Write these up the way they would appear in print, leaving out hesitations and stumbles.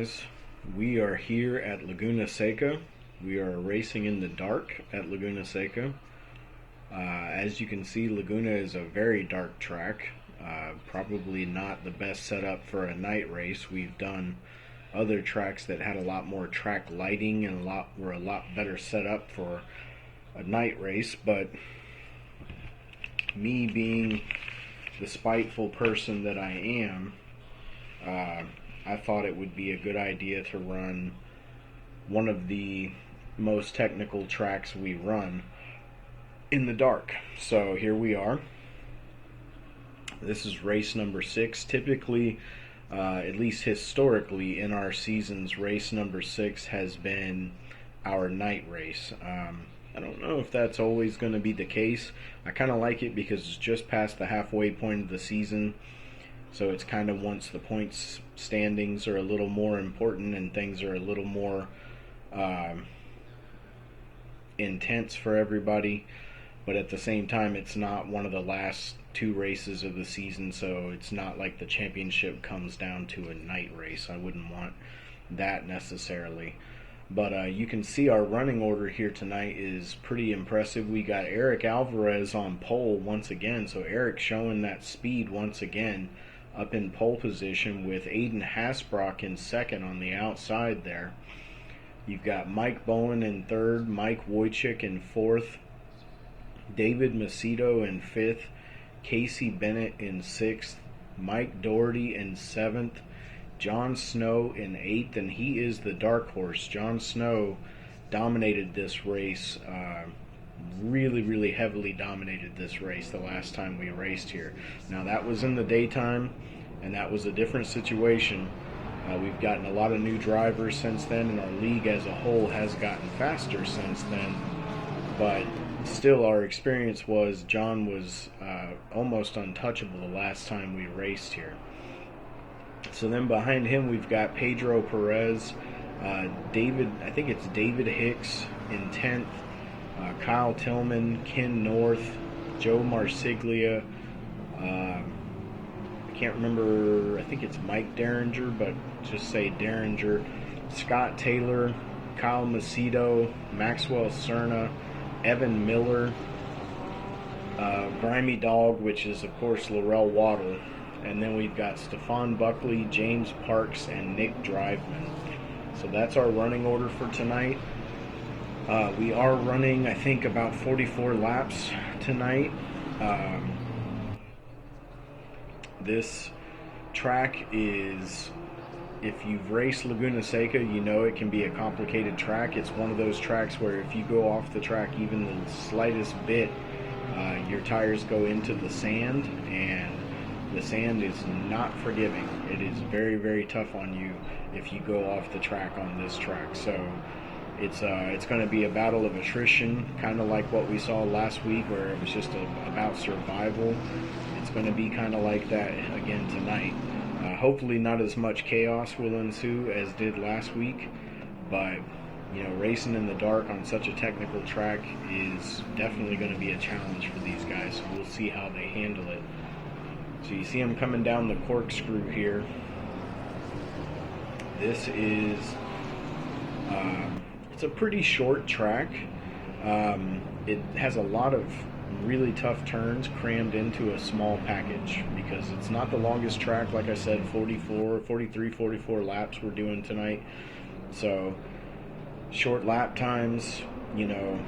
guys, we are here at Laguna Seca. We are racing in the dark at Laguna Seca. As you can see, Laguna is a very dark track. Probably not the best setup for a night race. We've done other tracks that had a lot more track lighting and were a lot better set up for a night race, but me being the spiteful person that I am, I thought it would be a good idea to run one of the most technical tracks we run in the dark. So here we are. This is race number 6. Typically, at least historically in our seasons, race number 6 has been our night race. I don't know if that's always going to be the case. I kind of like it because it's just past the halfway point of the season. So it's kind of once the points standings are a little more important and things are a little more intense for everybody. But at the same time, it's not one of the last 2 races of the season, so it's not like the championship comes down to a night race. I wouldn't want that necessarily. But you can see our running order here tonight is pretty impressive. We got Eric Alvarez on pole once again, so Eric showing that speed once again, up in pole position with Aiden Hasbrock in second on the outside there. You've got Mike Bowen in third, Mike Wojcik in fourth, David Macedo in fifth, Casey Bennett in sixth, Mike Doherty in seventh, John Snow in eighth, and he is the dark horse. John Snow dominated this race, really heavily dominated this race the last time we raced here. Now that was in the daytime, and that was a different situation. We've gotten a lot of new drivers since then, and our league as a whole has gotten faster since then. But still, our experience was John was almost untouchable the last time we raced here. So then behind him we've got Pedro Perez, I think it's David Hicks in 10th, Kyle Tillman, Ken North, Joe Marsiglia, I can't remember, I think it's Mike Derringer, but just say Derringer, Scott Taylor, Kyle Macedo, Maxwell Cerna, Evan Miller, Grimy Dog, which is of course Laurel Waddle, and then we've got Stephon Buckley, James Parks, and Nick Driveman. So that's our running order for tonight. We are running, I think, about 44 laps tonight. This track is, if you've raced Laguna Seca, you know it can be a complicated track. It's one of those tracks where if you go off the track even the slightest bit, your tires go into the sand, and the sand is not forgiving. It is very tough on you if you go off the track on this track. So it's going to be a battle of attrition, kind of like what we saw last week, where it was just about survival. It's going to be kind of like that again tonight. Hopefully not as much chaos will ensue as did last week, but you know, racing in the dark on such a technical track is definitely going to be a challenge for these guys. So we'll see how they handle it. So you see them coming down the corkscrew here. This is it's a pretty short track. It has a lot of really tough turns crammed into a small package because it's not the longest track. Like I said, 44 laps we're doing tonight. So short lap times, you know,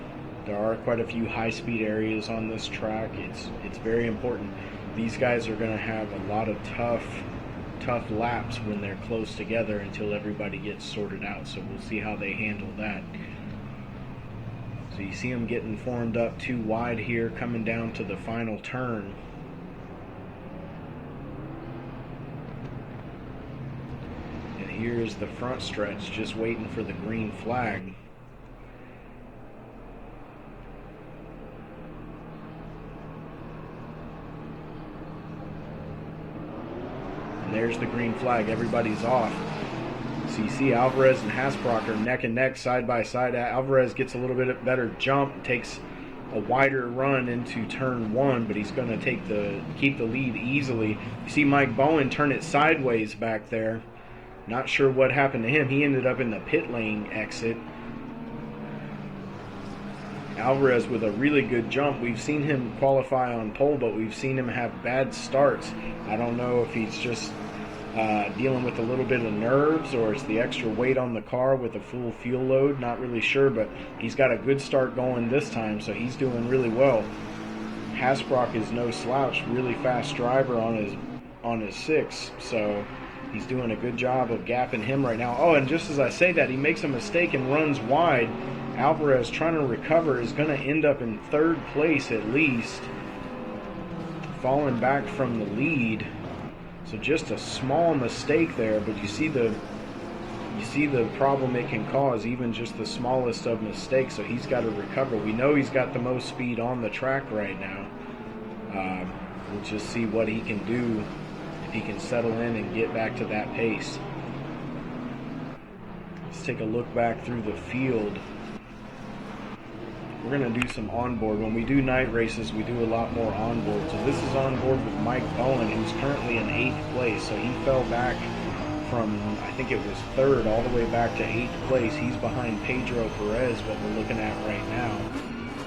there are quite a few high-speed areas on this track. It's very important. These guys are going to have a lot of tough laps when they're close together until everybody gets sorted out. So we'll see how they handle that. So you see them getting formed up too wide here, coming down to the final turn. And here's the front stretch, just waiting for the green flag. And there's the green flag. Everybody's off. So you see Alvarez and Hasbrock are neck and neck, side by side. Alvarez gets a little bit better jump, takes a wider run into turn 1, but he's going to keep the lead easily. You see Mike Bowen turn it sideways back there. Not sure what happened to him. He ended up in the pit lane exit. Alvarez with a really good jump. We've seen him qualify on pole, but we've seen him have bad starts. I don't know if he's just dealing with a little bit of nerves or it's the extra weight on the car with a full fuel load. Not really sure, but he's got a good start going this time, so he's doing really well. Hasbrock is no slouch, really fast driver on his 6, so he's doing a good job of gapping him right now. Oh, and just as I say that, he makes a mistake and runs wide. Alvarez, trying to recover, is going to end up in 3rd place at least, falling back from the lead. So just a small mistake there, but you see the problem it can cause, even just the smallest of mistakes. So he's got to recover. We know he's got the most speed on the track right now. We'll just see what he can do, if he can settle in and get back to that pace. Let's take a look back through the field. We're going to do some onboard. When we do night races, we do a lot more onboard. So this is onboard with Mike Bowen, who's currently in 8th place. So he fell back from, I think it was 3rd, all the way back to 8th place. He's behind Pedro Perez, what we're looking at right now.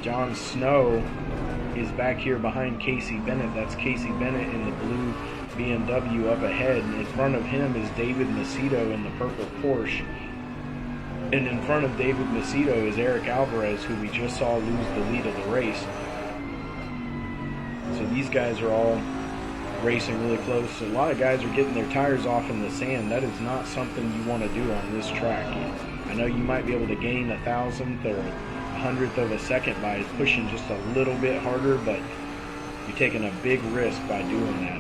John Snow is back here behind Casey Bennett. That's Casey Bennett in the blue BMW up ahead. And in front of him is David Macedo in the purple Porsche. And in front of David Macedo is Eric Alvarez, who we just saw lose the lead of the race. So these guys are all racing really close. So a lot of guys are getting their tires off in the sand. That is not something you want to do on this track. I know you might be able to gain 1,000th or 100th of a second by pushing just a little bit harder, but you're taking a big risk by doing that.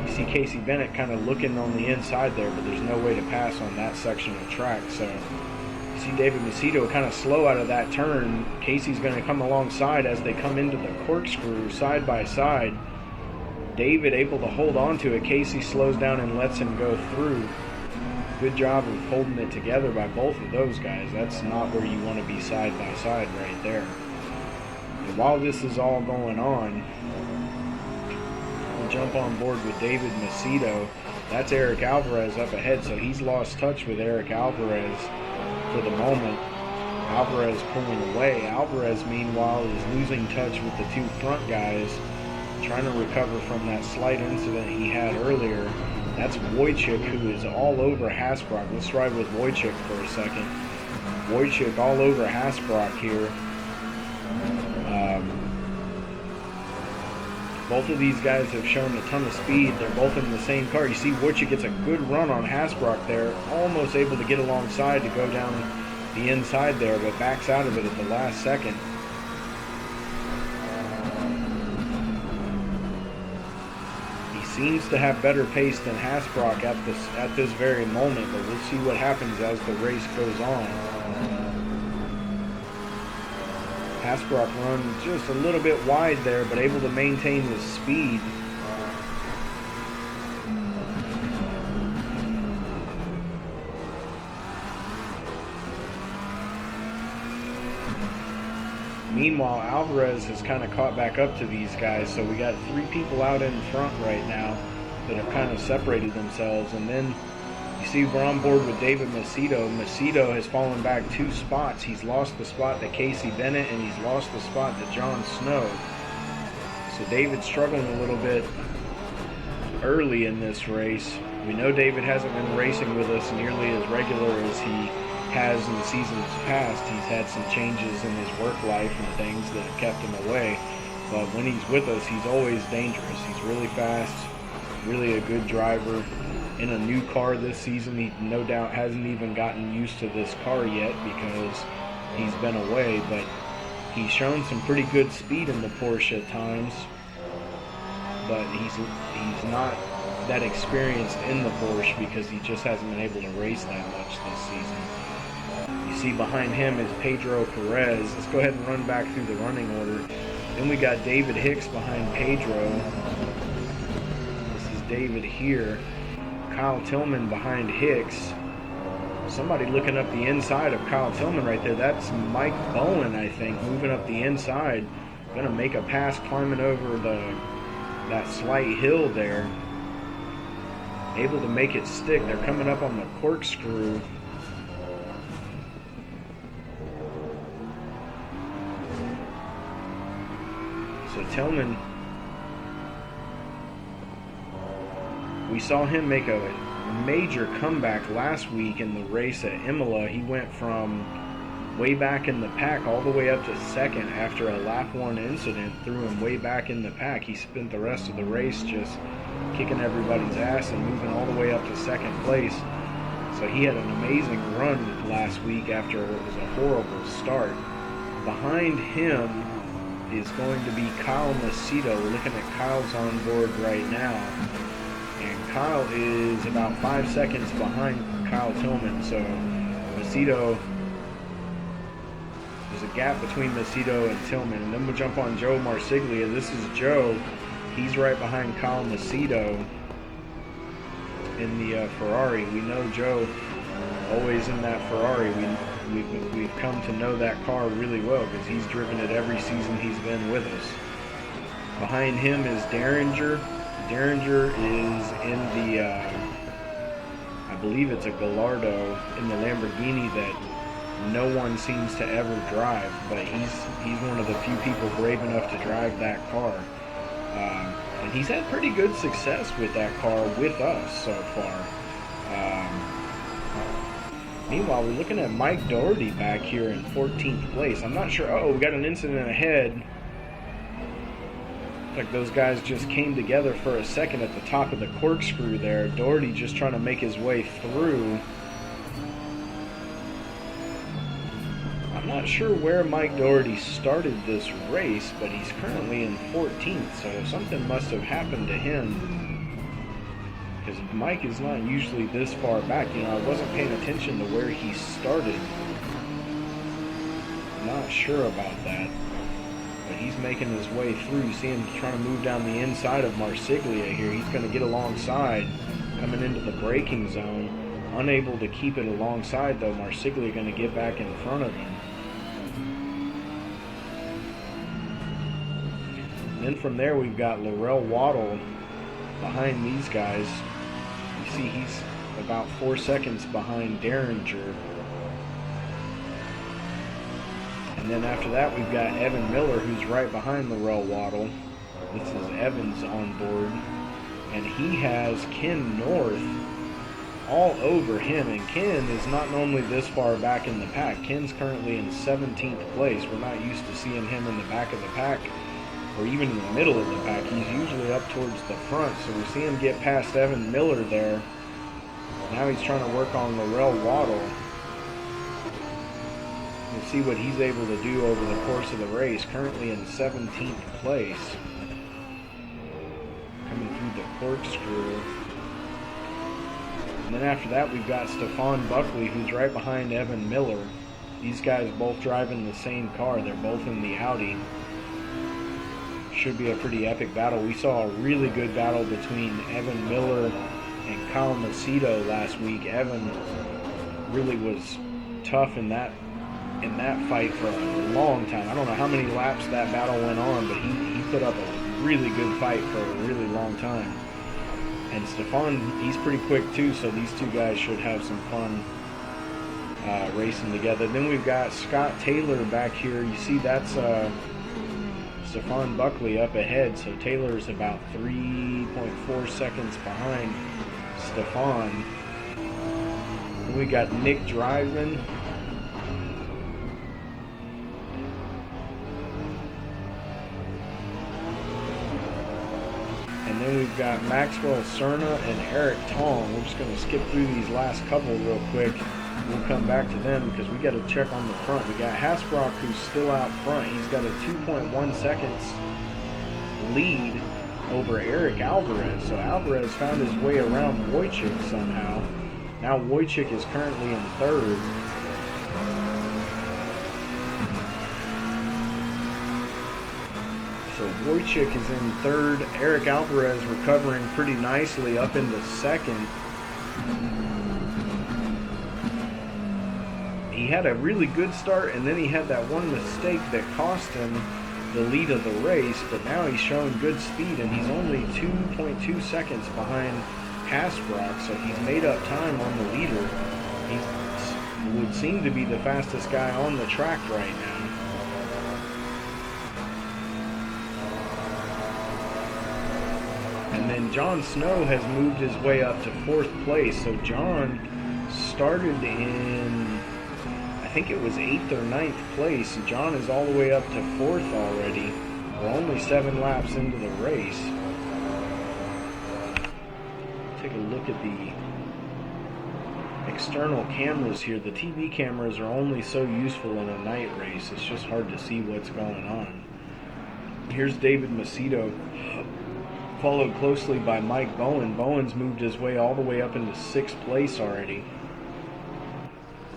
You see Casey Bennett kind of looking on the inside there, but there's no way to pass on that section of track. So you see David Macedo kind of slow out of that turn. Casey's going to come alongside as they come into the corkscrew side by side. David able to hold on to it. Casey slows down and lets him go through. Good job of holding it together by both of those guys. That's not where you want to be side by side right there. And while this is all going on, we'll jump on board with David Macedo. That's Eric Alvarez up ahead, so he's lost touch with Eric Alvarez for the moment. Alvarez pulling away. Alvarez, meanwhile, is losing touch with the 2 front guys, trying to recover from that slight incident he had earlier. That's Wojcik, who is all over Hasbrock. Let's ride with Wojcik for a second. Wojcik all over Hasbrock here. Both of these guys have shown a ton of speed. They're both in the same car. You see Wojcik gets a good run on Hasbrock there, almost able to get alongside to go down the inside there, but backs out of it at the last second. He seems to have better pace than Hasbrock at this very moment, but we'll see what happens as the race goes on. Hasbrock run just a little bit wide there, but able to maintain his speed. Meanwhile, Alvarez has kind of caught back up to these guys, so we got 3 people out in front right now that have kind of separated themselves. And then you see we're on board with David Macedo. Macedo has fallen back 2 spots. He's lost the spot to Casey Bennett, and he's lost the spot to John Snow. So David's struggling a little bit early in this race. We know David hasn't been racing with us nearly as regular as he has in seasons past. He's had some changes in his work life and things that have kept him away. But when he's with us, he's always dangerous. He's really fast, really a good driver. In a new car this season, he no doubt hasn't even gotten used to this car yet because he's been away, but he's shown some pretty good speed in the Porsche at times, but he's not that experienced in the Porsche because he just hasn't been able to race that much this season. You see behind him is Pedro Perez. Let's go ahead and run back through the running order. Then we got David Hicks behind Pedro. This is David here. Kyle Tillman behind Hicks. Somebody looking up the inside of Kyle Tillman right there. That's Mike Bowen, I think, moving up the inside. Gonna make a pass climbing over that slight hill there. able to make it stick. They're coming up on the corkscrew. So Tillman, we saw him make a major comeback last week in the race at Imola. He went from way back in the pack all the way up to second after a lap 1 incident threw him way back in the pack. He spent the rest of the race just kicking everybody's ass and moving all the way up to second place. So he had an amazing run last week after what was a horrible start. Behind him is going to be Kyle Macedo. We're looking at Kyle's on board right now. And Kyle is about 5 seconds behind Kyle Tillman. So Macedo, there's a gap between Macedo and Tillman. And then we'll jump on Joe Marsiglia. This is Joe. He's right behind Kyle Macedo in the Ferrari. We know Joe always in that Ferrari. We've come to know that car really well because he's driven it every season he's been with us. Behind him is Derringer. Derringer is in the, I believe it's a Gallardo in the Lamborghini that no one seems to ever drive, but he's one of the few people brave enough to drive that car. And he's had pretty good success with that car with us so far. Meanwhile, we're looking at Mike Doherty back here in 14th place. I'm not sure. Oh, we got an incident ahead. Like those guys just came together for a second at the top of the corkscrew there. Doherty just trying to make his way through. I'm not sure where Mike Doherty started this race, but he's currently in 14th, so something must have happened to him. Because Mike is not usually this far back. You know, I wasn't paying attention to where he started. Not sure about that. But he's making his way through. You see him trying to move down the inside of Marsiglia here. He's going to get alongside, coming into the braking zone. Unable to keep it alongside, though. Marsiglia going to get back in front of him. And then from there, we've got Laurel Waddle behind these guys. You see he's about 4 seconds behind Derringer. And then after that, we've got Evan Miller, who's right behind Laurel Waddle. This is Evans on board. And he has Ken North all over him. And Ken is not normally this far back in the pack. Ken's currently in 17th place. We're not used to seeing him in the back of the pack or even in the middle of the pack. He's usually up towards the front. So we see him get past Evan Miller there. Now he's trying to work on Laurel Waddle. We'll see what he's able to do over the course of the race. Currently in 17th place. Coming through the corkscrew. And then after that, we've got Stefan Buckley, who's right behind Evan Miller. These guys both driving the same car. They're both in the Audi. Should be a pretty epic battle. We saw a really good battle between Evan Miller and Kyle Macedo last week. Evan really was tough in that fight for a long time. I don't know how many laps that battle went on, but he put up a really good fight for a really long time. And Stefan, he's pretty quick too, so these two guys should have some fun racing together. Then we've got Scott Taylor back here. You see that's Stefan Buckley up ahead, so Taylor's about 3.4 seconds behind Stefan. Then we got Nick Driveman. And then we've got Maxwell Cerna and Eric Tong. We're just going to skip through these last couple real quick. We'll come back to them because we got to check on the front. We got Hasbrock, who's still out front. He's got a 2.1 seconds lead over Eric Alvarez. So Alvarez found his way around Wojcik somehow. Now Wojcik is currently in third. So Wojcik is in third. Eric Alvarez recovering pretty nicely up into second. He had a really good start, and then he had that one mistake that cost him the lead of the race, but now he's showing good speed, and he's only 2.2 seconds behind Hasbrock, so he's made up time on the leader. He would seem to be the fastest guy on the track right now. And then Jon Snow has moved his way up to 4th place. So Jon started in, I think it was 8th or 9th place. Jon is all the way up to 4th already. We're only 7 laps into the race. Take a look at the external cameras here. The TV cameras are only so useful in a night race. It's just hard to see what's going on. Here's David Macedo, followed closely by Mike Bowen. Bowen's moved his way all the way up into 6th place already.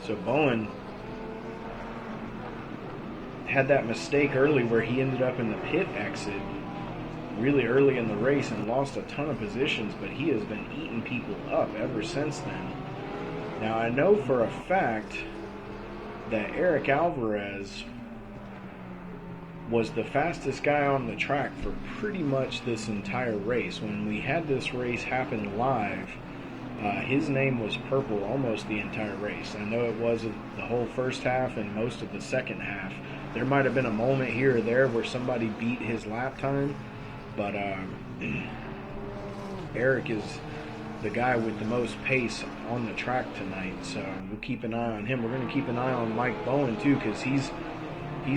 So Bowen had that mistake early where he ended up in the pit exit really early in the race and lost a ton of positions, but he has been eating people up ever since then. Now, I know for a fact that Eric Alvarez was the fastest guy on the track for pretty much this entire race. When we had this race happen live, his name was purple almost the entire race. I know it was the whole first half and most of the second half. There might have been a moment here or there where somebody beat his lap time, but Eric is the guy with the most pace on the track tonight, so we'll keep an eye on him. We're going to keep an eye on Mike Bowen too, because he's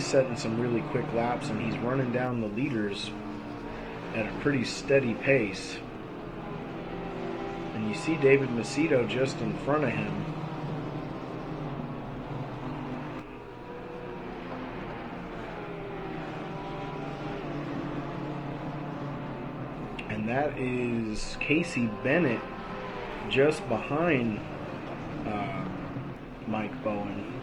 setting some really quick laps and he's running down the leaders at a pretty steady pace. And you see David Macedo just in front of him. And that is Casey Bennett just behind Mike Bowen.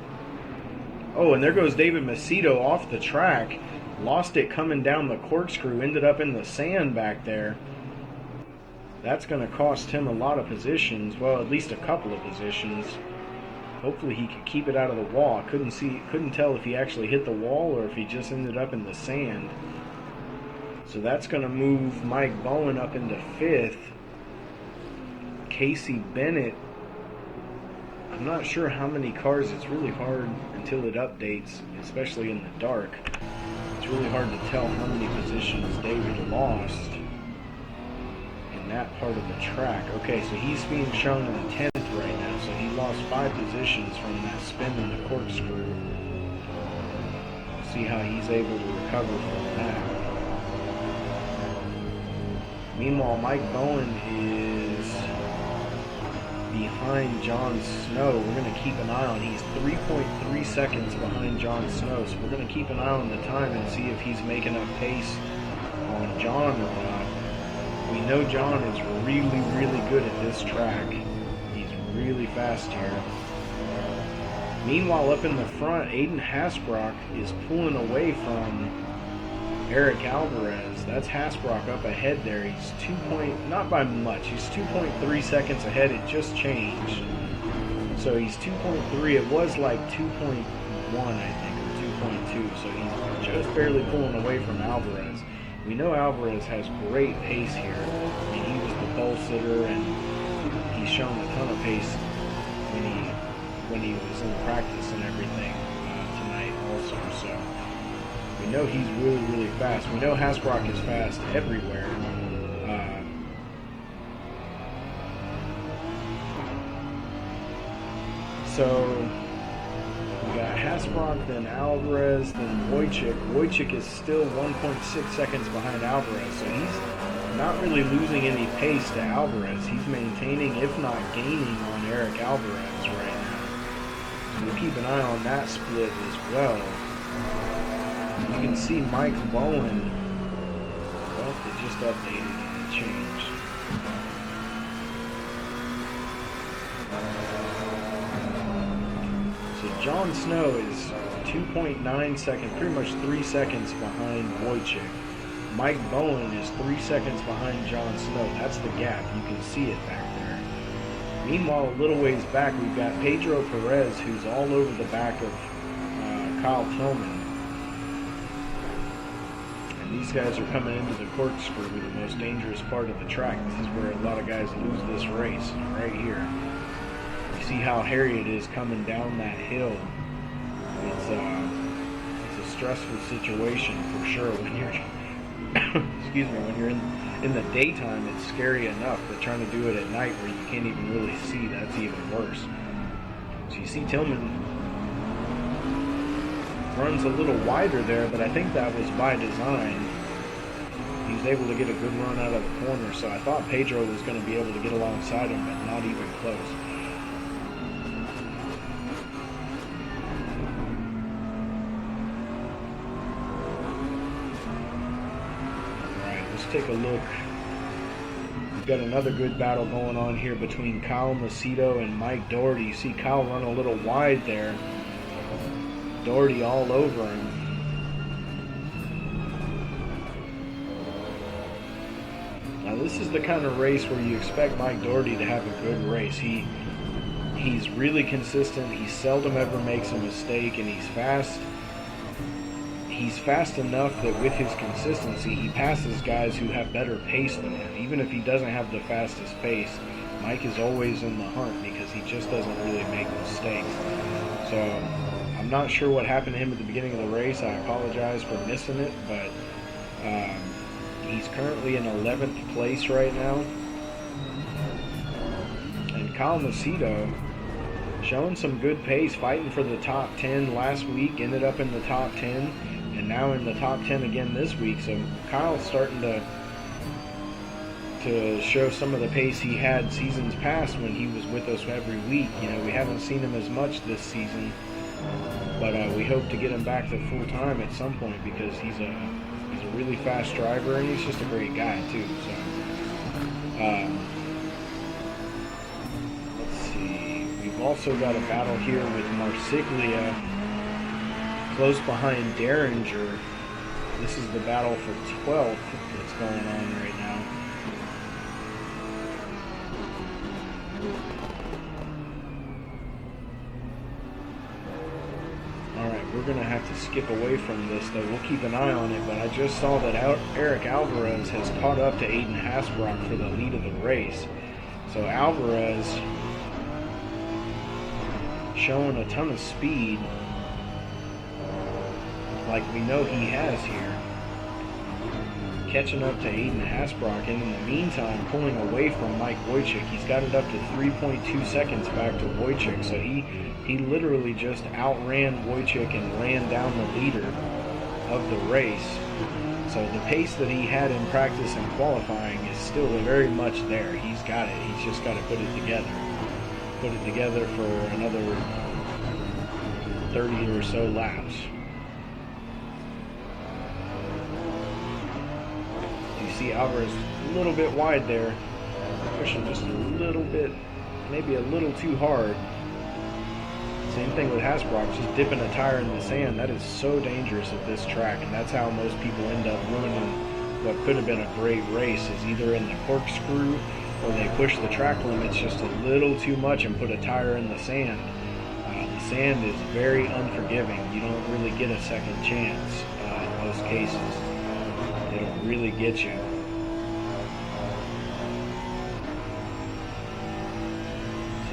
Oh, and there goes David Macedo off the track. Lost it coming down the corkscrew. Ended up in the sand back there. That's going to cost him a lot of positions. Well, at least a couple of positions. Hopefully he could keep it out of the wall. I couldn't tell if he actually hit the wall or if he just ended up in the sand. So that's going to move Mike Bowen up into 5th. Casey Bennett, I'm not sure how many cars. It's really hard until it updates, especially in the dark. It's really hard to tell how many positions David lost in that part of the track. Okay, so he's being shown in 10th right now, so he lost 5 positions from that spin in the corkscrew. See how he's able to recover from that. Meanwhile, Mike Bowen is behind Jon Snow. We're going to keep an eye on. He's 3.3 seconds behind Jon Snow, so we're going to keep an eye on the time and see if he's making up pace on Jon or not. We know Jon is really, really good at this track. He's really fast here. Meanwhile, up in the front, Aiden Hasbrock is pulling away from Eric Alvarez. That's Hasbrock up ahead there. He's not by much. He's 2.3 seconds ahead. It just changed. So he's 2.3. It was like 2.1, I think, or 2.2. So he's just barely pulling away from Alvarez. We know Alvarez has great pace here. I mean, he was the pole sitter, and he's shown a ton of pace when he was in practice and everything tonight also. So we know he's really, really fast. We know Hasbrock is fast everywhere. So we got Hasbrock, then Alvarez, then Wojcik. Wojcik is still 1.6 seconds behind Alvarez, so he's not really losing any pace to Alvarez. He's maintaining, if not gaining, on Eric Alvarez right now. So we'll keep an eye on that split as well. You can see Mike Bowen. Well, it just updated and it changed. So Jon Snow is 2.9 seconds, pretty much 3 seconds behind Wojcik. Mike Bowen is 3 seconds behind Jon Snow. That's the gap. You can see it back there. Meanwhile, a little ways back, we've got Pedro Perez, who's all over the back of Kyle Tillman. These guys are coming into the corkscrew, the most dangerous part of the track. This is where a lot of guys lose this race, right here. You see how hairy it is coming down that hill. It's a stressful situation for sure when you're excuse me, when you're in the daytime. It's scary enough, but trying to do it at night where you can't even really see, that's even worse. So you see Tillman runs a little wider there, but I think that was by design. He was able to get a good run out of the corner, so I thought Pedro was going to be able to get alongside him, but not even close. Alright, let's take a look. We've got another good battle going on here between Kyle Macedo and Mike Doherty. You see Kyle run a little wide there. Doherty all over him. Now this is the kind of race where you expect Mike Doherty to have a good race. He's really consistent. He seldom ever makes a mistake, and he's fast. He's fast enough that with his consistency, he passes guys who have better pace than him. Even if he doesn't have the fastest pace, Mike is always in the hunt because he just doesn't really make mistakes. So I'm not sure what happened to him at the beginning of the race. I apologize for missing it, but he's currently in 11th place right now. And Kyle Macedo showing some good pace, fighting for the top 10 last week, ended up in the top 10, and now in the top 10 again this week. So Kyle's starting to show some of the pace he had seasons past when he was with us every week. You know, we haven't seen him as much this season, but we hope to get him back to full time at some point because he's a really fast driver and he's just a great guy too. So let's see. We've also got a battle here with Marsiglia close behind Derringer. This is the battle for 12th that's going on right now. We're going to have to skip away from this, though. We'll keep an eye on it, but I just saw that Eric Alvarez has caught up to Aiden Hasbrock for the lead of the race. So Alvarez showing a ton of speed like we know he has here. Catching up to Aiden Hasbrock, and in the meantime pulling away from Mike Wojcik. He's got it up to 3.2 seconds back to Wojcik, so he literally just outran Wojcik and ran down the leader of the race. So the pace that he had in practice and qualifying is still very much there. He's got it. He's just got to put it together. Put it together for another 30 or so laps. You see Alvarez a little bit wide there, pushing just a little bit, maybe a little too hard. Same thing with Hasbrock, just dipping a tire in the sand. That is so dangerous at this track, and that's how most people end up ruining what could have been a great race, is either in the corkscrew or they push the track limits just a little too much and put a tire in the sand. The sand is very unforgiving. You don't really get a second chance in most cases. It'll really get you.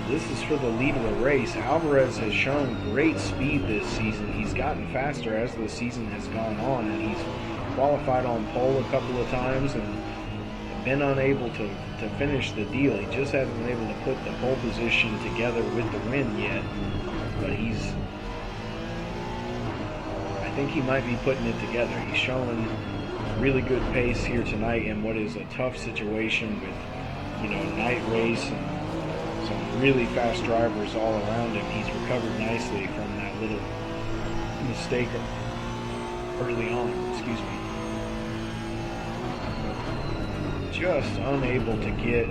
This is for the lead of the race. Alvarez has shown great speed this season. He's gotten faster as the season has gone on, and he's qualified on pole a couple of times and been unable to finish the deal. He just hasn't been able to put the pole position together with the win yet, but I think he might be putting it together. He's showing really good pace here tonight in what is a tough situation with, night race and some really fast drivers all around him. He's recovered nicely from that little mistake early on, Just unable to get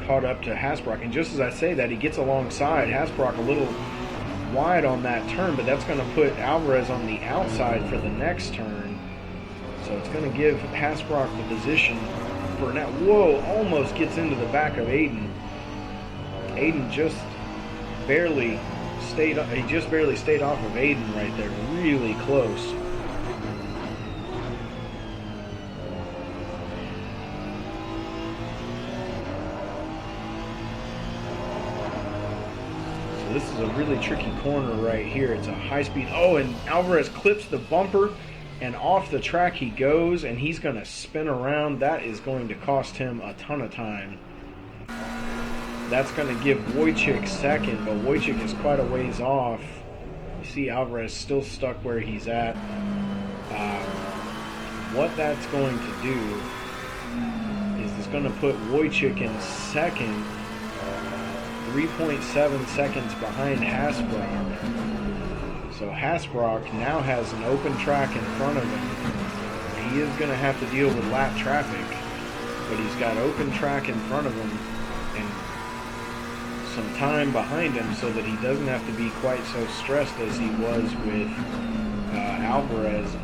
caught up to Hasbrock. And just as I say that, he gets alongside Hasbrock a little wide on that turn, but that's going to put Alvarez on the outside for the next turn. So it's going to give Hasbrock the position for now. Whoa, almost gets into the back of Aiden. Aiden just barely stayed off of Aiden right there, really close. is a really tricky corner right here. It's a high speed. Oh, and Alvarez clips the bumper, and off the track he goes, and he's going to spin around. That is going to cost him a ton of time. That's going to give Wojcik second, but Wojcik is quite a ways off. You see Alvarez still stuck where he's at. What that's going to do is it's going to put Wojcik in second, 3.7 seconds behind Hasbrock. So Hasbrock now has an open track in front of him. He is going to have to deal with lap traffic, but he's got open track in front of him and some time behind him so that he doesn't have to be quite so stressed as he was with Alvarez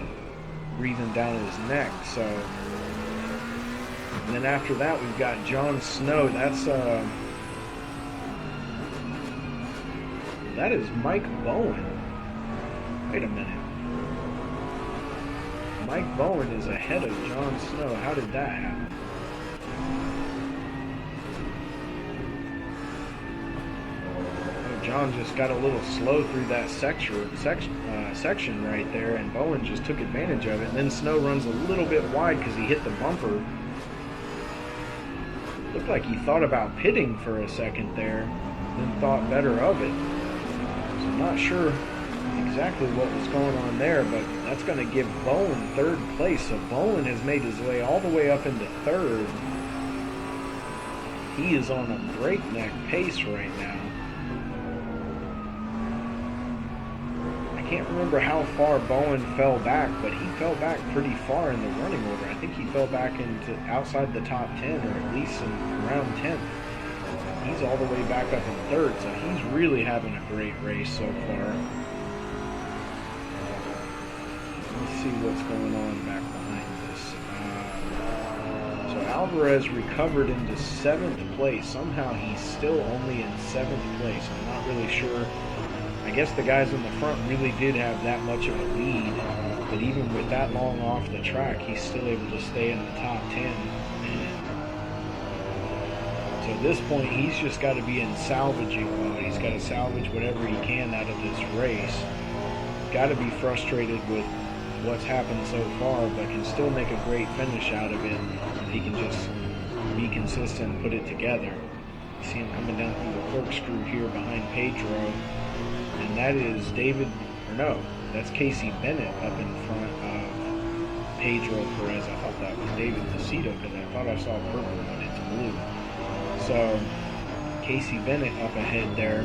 breathing down his neck. So, and then after that we've got Jon Snow. That is Mike Bowen. Wait a minute. Mike Bowen is ahead of Jon Snow. How did that happen? John just got a little slow through that section right there, and Bowen just took advantage of it. And then Snow runs a little bit wide because he hit the bumper. Looked like he thought about pitting for a second there, then thought better of it. So I'm not sure exactly what was going on there, but that's going to give Bowen third place. So Bowen has made his way all the way up into third. He is on a breakneck pace right now. I can't remember how far Bowen fell back, but he fell back pretty far in the running order. I think he fell back into outside the top 10, or at least in around 10th. He's all the way back up in third, so he's really having a great race so far. Let's see what's going on back behind this. So Alvarez recovered into 7th place. Somehow he's still only in 7th place. I'm not really sure. I guess the guys in the front really did have that much of a lead, but even with that long off the track, he's still able to stay in the top 10. So at this point, he's just got to be in salvaging mode. He's got to salvage whatever he can out of this race. Got to be frustrated with what's happened so far, but can still make a great finish out of it if he can just be consistent and put it together. You see him coming down through the corkscrew here behind Pedro. And that is that's Casey Bennett up in front of Pedro Perez. I thought that was David Macedo because I thought I saw purple, but it's blue. So Casey Bennett up ahead there.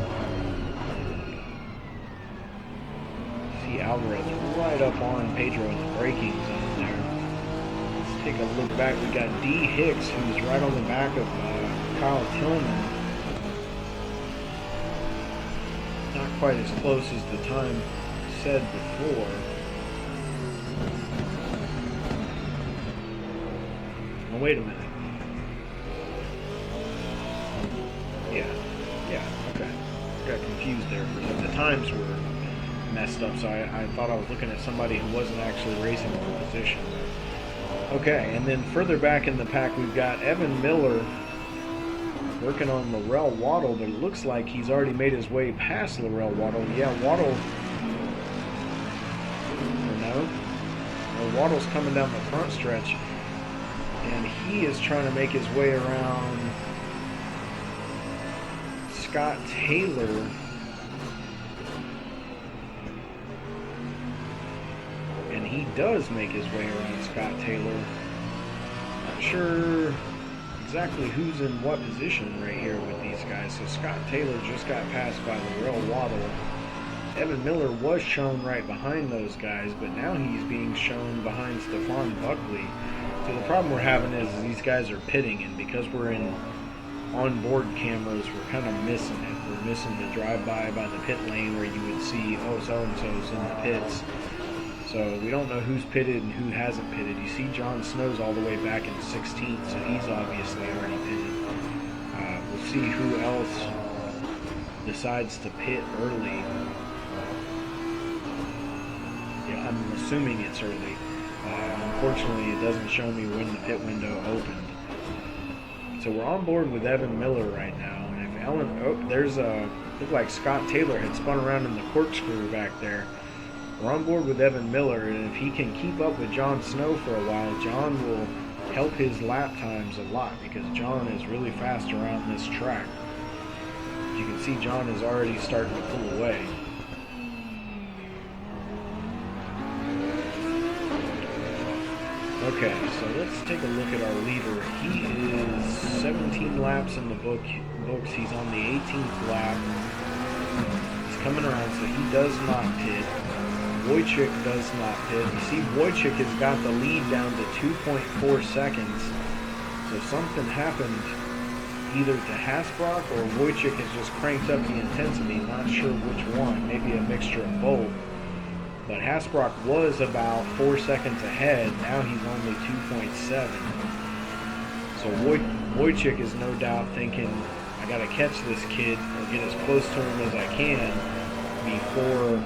See Alvarez right up on Pedro in the braking zone there. Let's take a look back. We got D. Hicks, who's right on the back of Kyle Tillman. Not quite as close as the time said before. Oh, wait a minute. Yeah, okay. I got confused there for a second. The times were messed up, so I thought I was looking at somebody who wasn't actually racing for position. Okay, and then further back in the pack, we've got Evan Miller working on Laurel Waddle, but it looks like he's already made his way past Laurel Waddle. Yeah, Waddle's coming down the front stretch, and he is trying to make his way around Scott Taylor. And he does make his way around Scott Taylor. Not sure exactly who's in what position right here with these guys. So Scott Taylor just got passed by Laurel Waddle. Evan Miller was shown right behind those guys, but now he's being shown behind Stephon Buckley. So the problem we're having is these guys are pitting, and because we're in onboard cameras, we're kind of missing it. We're missing the drive-by by the pit lane where you would see, oh, so-and-so's in the pits. So we don't know who's pitted and who hasn't pitted. You see Jon Snow's all the way back in 16th, so he's obviously already pitted. We'll see who else decides to pit early. Yeah, I'm assuming it's early. Unfortunately, it doesn't show me when the pit window opened. So we're on board with Evan Miller right now. And if there's Looked like Scott Taylor had spun around in the corkscrew back there. We're on board with Evan Miller, and if he can keep up with John Snow for a while, John will help his lap times a lot because John is really fast around this track. As you can see, John is already starting to pull away. Okay, so let's take a look at our leader. He is 17 laps in the books. He's on the 18th lap. He's coming around, so he does not pit. Wojcik does not pit. You see, Wojcik has got the lead down to 2.4 seconds. So something happened either to Hasbrock or Wojcik has just cranked up the intensity. Not sure which one. Maybe a mixture of both. But Hasbrock was about 4 seconds ahead. Now he's only 2.7. So Wojcik is no doubt thinking, I got to catch this kid or get as close to him as I can before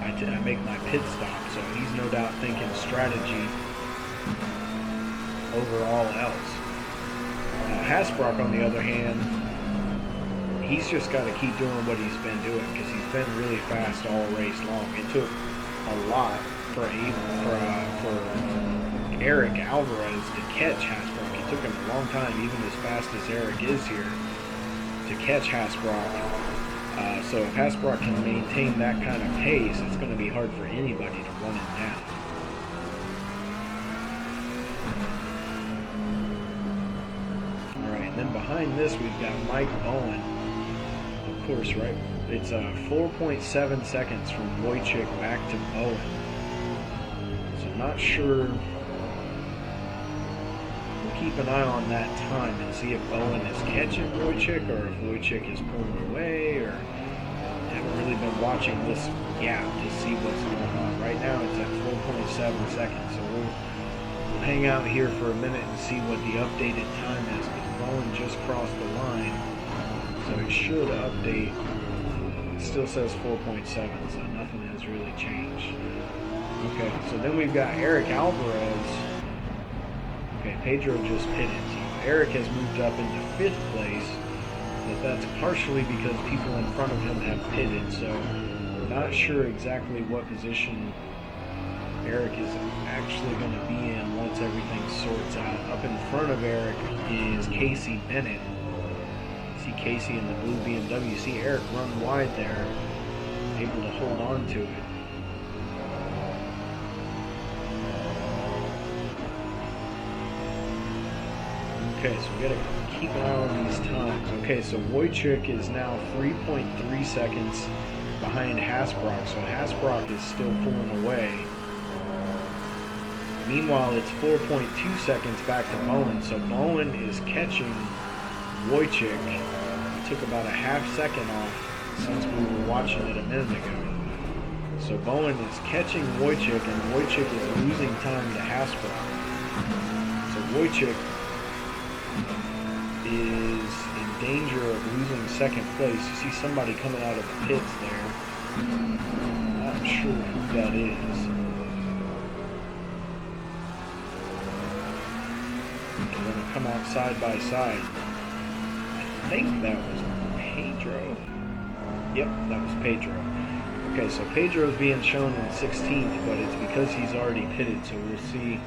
I make my pit stop. So he's no doubt thinking strategy over all else. Hasbrock, on the other hand, he's just got to keep doing what he's been doing because he's been really fast all race long. It took a lot for Eric Alvarez to catch Hasbrock. It took him a long time, even as fast as Eric is here, to catch Hasbrock. So if Hasbrock can maintain that kind of pace, it's going to be hard for anybody to run him down. Alright, and then behind this we've got Mike Bowen. Of course, right? It's 4.7 seconds from Wojcik back to Bowen. So I'm not sure. We'll keep an eye on that time and see if Bowen is catching Wojcik or if Wojcik is pulling away, or haven't really been watching this gap to see what's going on. Right now it's at 4.7 seconds, so we'll hang out here for a minute and see what the updated time is, because Bowen just crossed the line, so it should update. It still says 4.7, so nothing has really changed. Okay, so then we've got Eric Alvarez. Okay, Pedro just pitted, so Eric has moved up into 5th place, but that's partially because people in front of him have pitted, so we're not sure exactly what position Eric is actually going to be in once everything sorts out. Up in front of Eric is Casey Bennett. You see Casey in the blue BMW. You see Eric run wide there, able to hold on to it. Okay, so we got to keep an eye on these times. Okay, so Wojcik is now 3.3 seconds behind Hasbrock, so Hasbrock is still pulling away. Meanwhile, it's 4.2 seconds back to Bowen, so Bowen is catching Wojcik. It took about a half second off since we were watching it a minute ago. So Bowen is catching Wojcik, and Wojcik is losing time to Hasbrock. So Wojcik is in danger of losing 2nd place. You see somebody coming out of the pits there. Not sure who that is. They're going to come out side by side. I think that was Pedro. Yep, that was Pedro. Okay, so Pedro's being shown in 16th, but it's because he's already pitted, so we'll see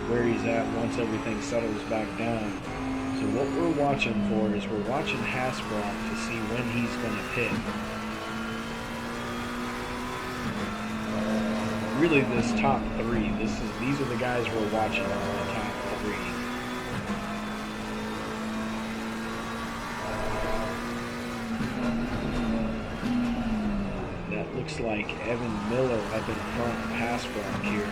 where he's at once everything settles back down. So what we're watching for is we're watching Hasbrock to see when he's going to pit. Really, this top 3, these are the guys we're watching, the top 3. That looks like Evan Miller up in front of Hasbrock here.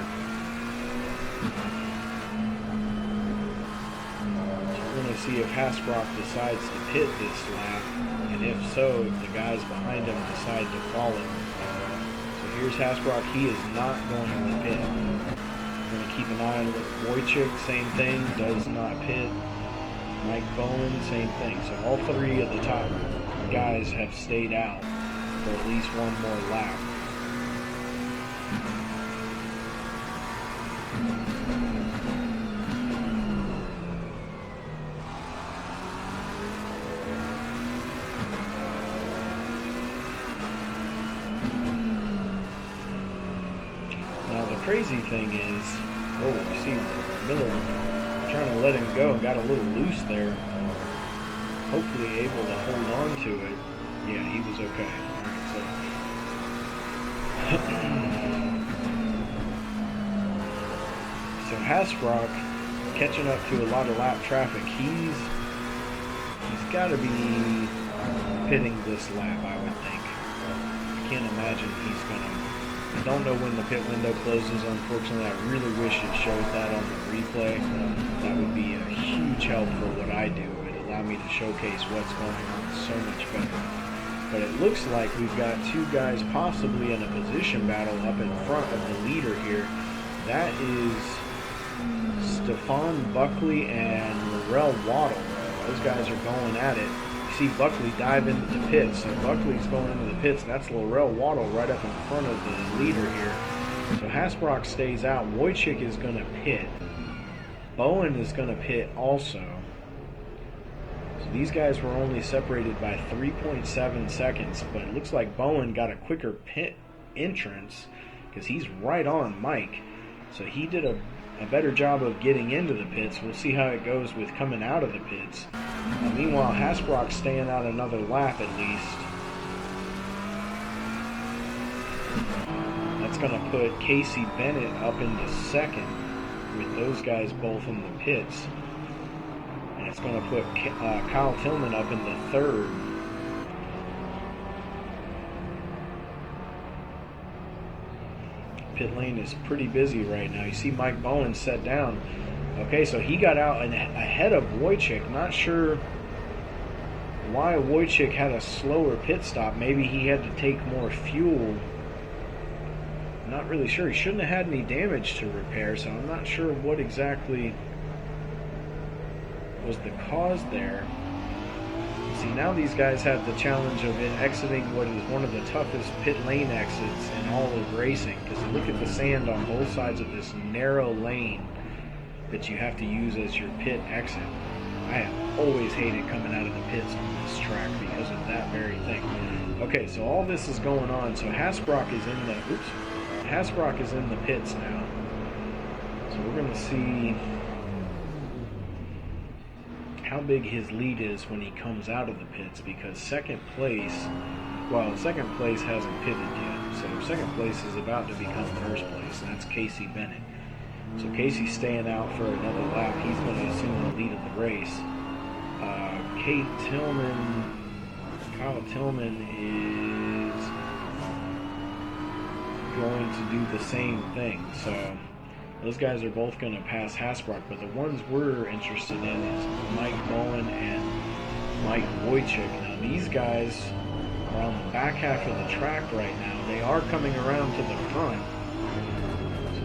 We're going to see if Hasbrock decides to pit this lap, and if so, if the guys behind him decide to follow. So here's Hasbrock. He is not going to pit. We're going to keep an eye on Wojcik, same thing, does not pit. Mike Bowen, same thing. So all 3 of the top guys have stayed out for at least one more lap. crazy thing is, oh, you see Miller trying to let him go and got a little loose there. Hopefully able to hold on to it. Yeah, he was okay. So Hasbrock catching up to a lot of lap traffic. He's got to be pitting this lap, I would think. I can't imagine he's gonna. I don't know when the pit window closes, unfortunately. I really wish it showed that on the replay. That would be a huge help for what I do. It would allow me to showcase what's going on so much better. But it looks like we've got two guys possibly in a position battle up in front of the leader here. That is Stephon Buckley and Laurel Waddle. Those guys are going at it. See Buckley dive into the pits. So Buckley's going into the pits. That's Laurel Waddle right up in front of the leader here. So Hasbrock stays out. Wojcik is going to pit. Bowen is going to pit also. So these guys were only separated by 3.7 seconds. But it looks like Bowen got a quicker pit entrance because he's right on Mike. So he did a better job of getting into the pits. We'll see how it goes with coming out of the pits. Meanwhile, Hasbrock's staying out another lap at least. That's going to put Casey Bennett up into second with those guys both in the pits. And it's going to put Kyle Tillman up into third. Pit lane is pretty busy right now. You see Mike Bowen set down. Okay, so he got out ahead of Wojcik. Not sure why Wojcik had a slower pit stop. Maybe he had to take more fuel. Not really sure. He shouldn't have had any damage to repair, so I'm not sure what exactly was the cause there. See, now these guys have the challenge of exiting what is one of the toughest pit lane exits in all of racing. Because look at the sand on both sides of this narrow lane that you have to use as your pit exit. I have always hated coming out of the pits on this track because of that very thing. Okay, so all this is going on. So Hasbrock is in the pits now. So we're going to see how big his lead is when he comes out of the pits, because second place hasn't pitted yet. So second place is about to become first place, and that's Casey Bennett. So Casey's staying out for another lap. He's going to assume the lead of the race. Kyle Tillman is going to do the same thing. So those guys are both going to pass Hasbrock, but the ones we're interested in is Mike Bowen and Mike Wojcik. Now these guys are on the back half of the track right now. They are coming around to the front.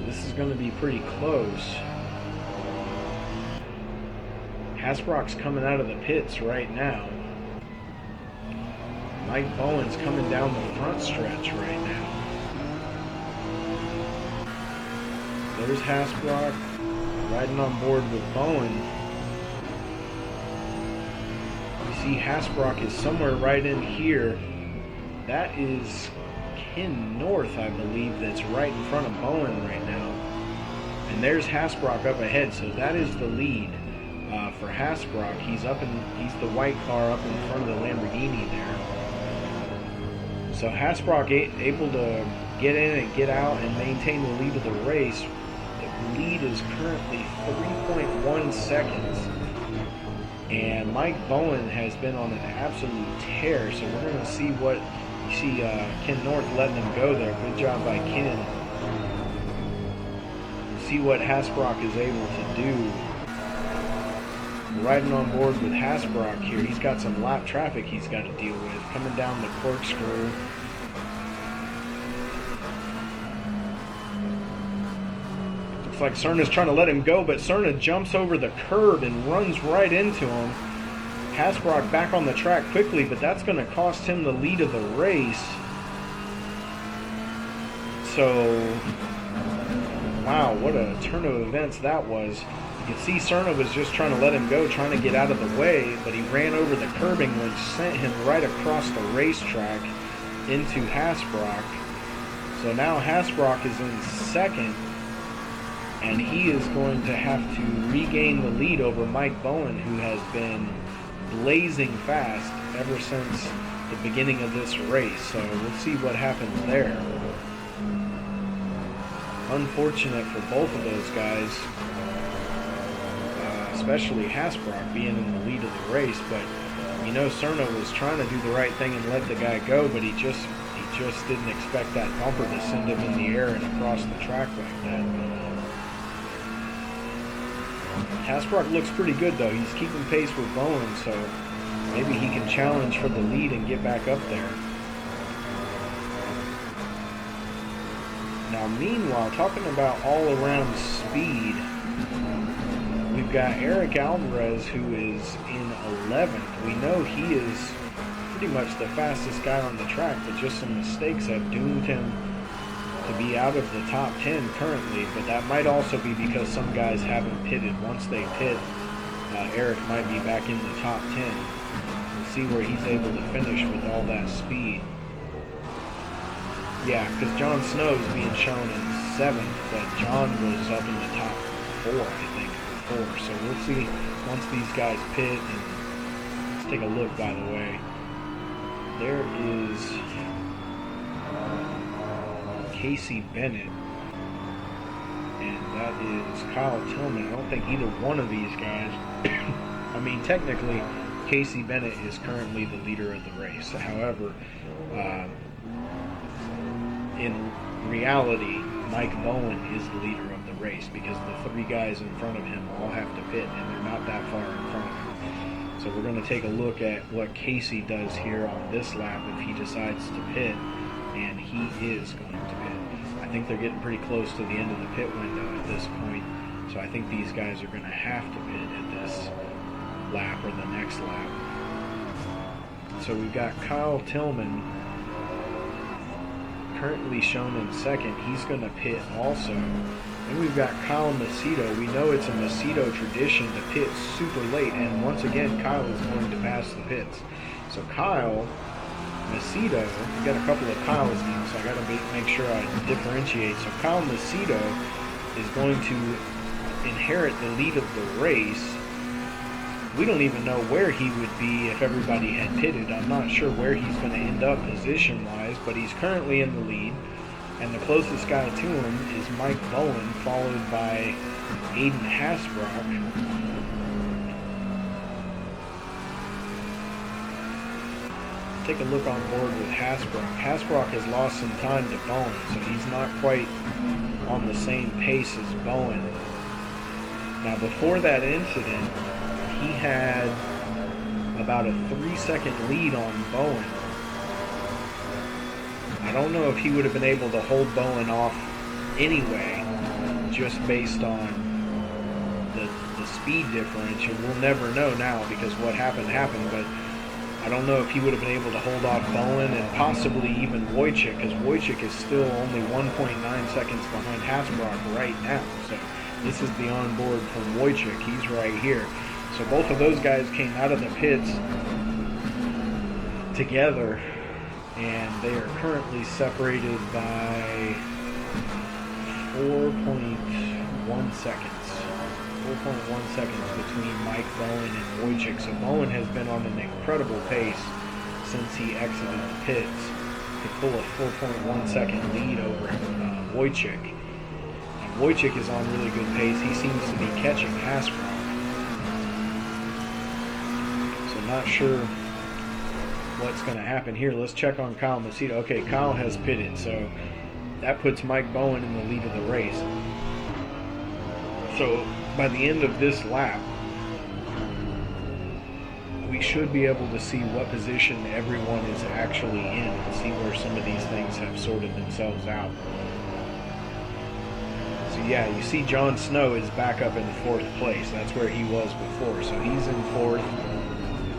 This is going to be pretty close. Hasbrock's coming out of the pits right now. Mike Bowen's coming down the front stretch right now. There's Hasbrock riding on board with Bowen. You see Hasbrock is somewhere right in here. That is Ken North, I believe, that's right in front of Bowen right now. And there's Hasbrock up ahead, so that is the lead for Hasbrock. He's the white car up in front of the Lamborghini there. So Hasbrock able to get in and get out and maintain the lead of the race. The lead is currently 3.1 seconds. And Mike Bowen has been on an absolute tear, so we're going to see what. You see Ken North letting him go there. Good job by Ken. See what Hasbrock is able to do. Riding on board with Hasbrock here. He's got some lap traffic he's got to deal with. Coming down the corkscrew. Looks like Cerna's trying to let him go, but Cerna jumps over the curb and runs right into him. Hasbrock back on the track quickly, but that's going to cost him the lead of the race. So, wow, what a turn of events that was. You can see Cerna was just trying to let him go, trying to get out of the way, but he ran over the curbing, which sent him right across the racetrack into Hasbrock. So now Hasbrock is in second, and he is going to have to regain the lead over Mike Bowen, who has been blazing fast ever since the beginning of this race. So we'll see what happens there. Unfortunate for both of those guys, especially Hasbrock being in the lead of the race, but you know Cerno was trying to do the right thing and let the guy go, but he just didn't expect that bumper to send him in the air and across the track like that. Hasbrock looks pretty good though. He's keeping pace with Bowen, so maybe he can challenge for the lead and get back up there. Now meanwhile, talking about all-around speed, we've got Eric Alvarez, who is in 11th. We know he is pretty much the fastest guy on the track, but just some mistakes have doomed him to be out of the top 10 currently, but that might also be because some guys haven't pitted. Once they pit, Eric might be back in the top 10. We'll see where he's able to finish with all that speed. Yeah, because John Snow is being shown in 7th, but John was up in the top 4, I think, before. So we'll see once these guys pit. And let's take a look, by the way. There is Casey Bennett, and that is Kyle Tillman. I don't think either one of these guys, I mean, technically, Casey Bennett is currently the leader of the race. However, in reality, Mike Bowen is the leader of the race because the 3 guys in front of him all have to pit, and they're not that far in front of him. So we're going to take a look at what Casey does here on this lap if he decides to pit, and he is going to pit. I think they're getting pretty close to the end of the pit window at this point, so I think these guys are going to have to pit at this lap or the next lap. So we've got Kyle Tillman currently shown in 2nd. He's going to pit also. And we've got Kyle Macedo. We know it's a Macedo tradition to pit super late, and once again Kyle is going to pass the pits. So Kyle Macedo, we got a couple of Kyles here, so I got to make sure I differentiate. So Kyle Macedo is going to inherit the lead of the race. We don't even know where he would be if everybody had pitted. I'm not sure where he's going to end up position-wise, but he's currently in the lead. And the closest guy to him is Mike Bowen, followed by Aiden Hasbrock. Take a look on board with Hasbrock. Hasbrock has lost some time to Bowen, so he's not quite on the same pace as Bowen. Now, before that incident, he had about a 3-second lead on Bowen. I don't know if he would have been able to hold Bowen off anyway, just based on the speed differential. We'll never know now because what happened, but I don't know if he would have been able to hold off Bowen and possibly even Wojcik, because Wojcik is still only 1.9 seconds behind Hasbrock right now. So this is the onboard from Wojcik. He's right here. So both of those guys came out of the pits together, and they are currently separated by 4.1 seconds. 4.1 seconds between Mike Bowen and Wojcik. So Bowen has been on an incredible pace since he exited the pits to pull a 4.1 second lead over Wojcik. And Wojcik is on really good pace. He seems to be catching Hasbrock. So not sure what's going to happen here. Let's check on Kyle Macedo. Okay, Kyle has pitted, so that puts Mike Bowen in the lead of the race. So by the end of this lap, we should be able to see what position everyone is actually in and see where some of these things have sorted themselves out. So yeah, you see John Snow is back up in 4th place. That's where he was before. So he's in 4th,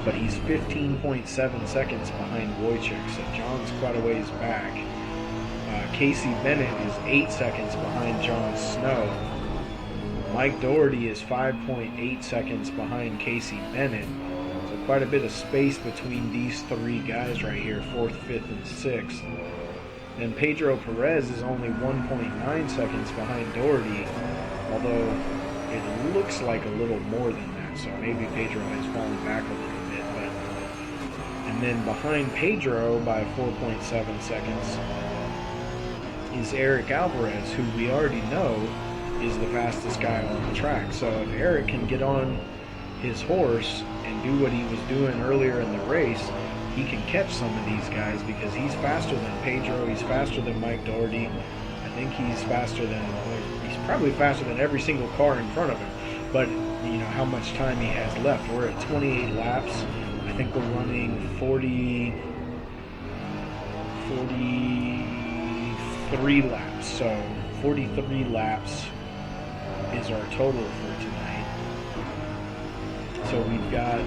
but he's 15.7 seconds behind Wojcik. So John's quite a ways back. Casey Bennett is 8 seconds behind John Snow. Mike Doherty is 5.8 seconds behind Casey Bennett. So quite a bit of space between these 3 guys right here, 4th, 5th, and 6th. And Pedro Perez is only 1.9 seconds behind Doherty, although it looks like a little more than that, so maybe Pedro has fallen back a little bit. And then behind Pedro by 4.7 seconds is Eric Alvarez, who we already know is the fastest guy on the track. So if Eric can get on his horse and do what he was doing earlier in the race, he can catch some of these guys, because he's faster than Pedro, he's faster than Mike Doherty. I think he's probably faster than every single car in front of him. But you know how much time he has left. We're at 28 laps. I think we're running 43 laps. So 43 laps is our total for tonight. So we've got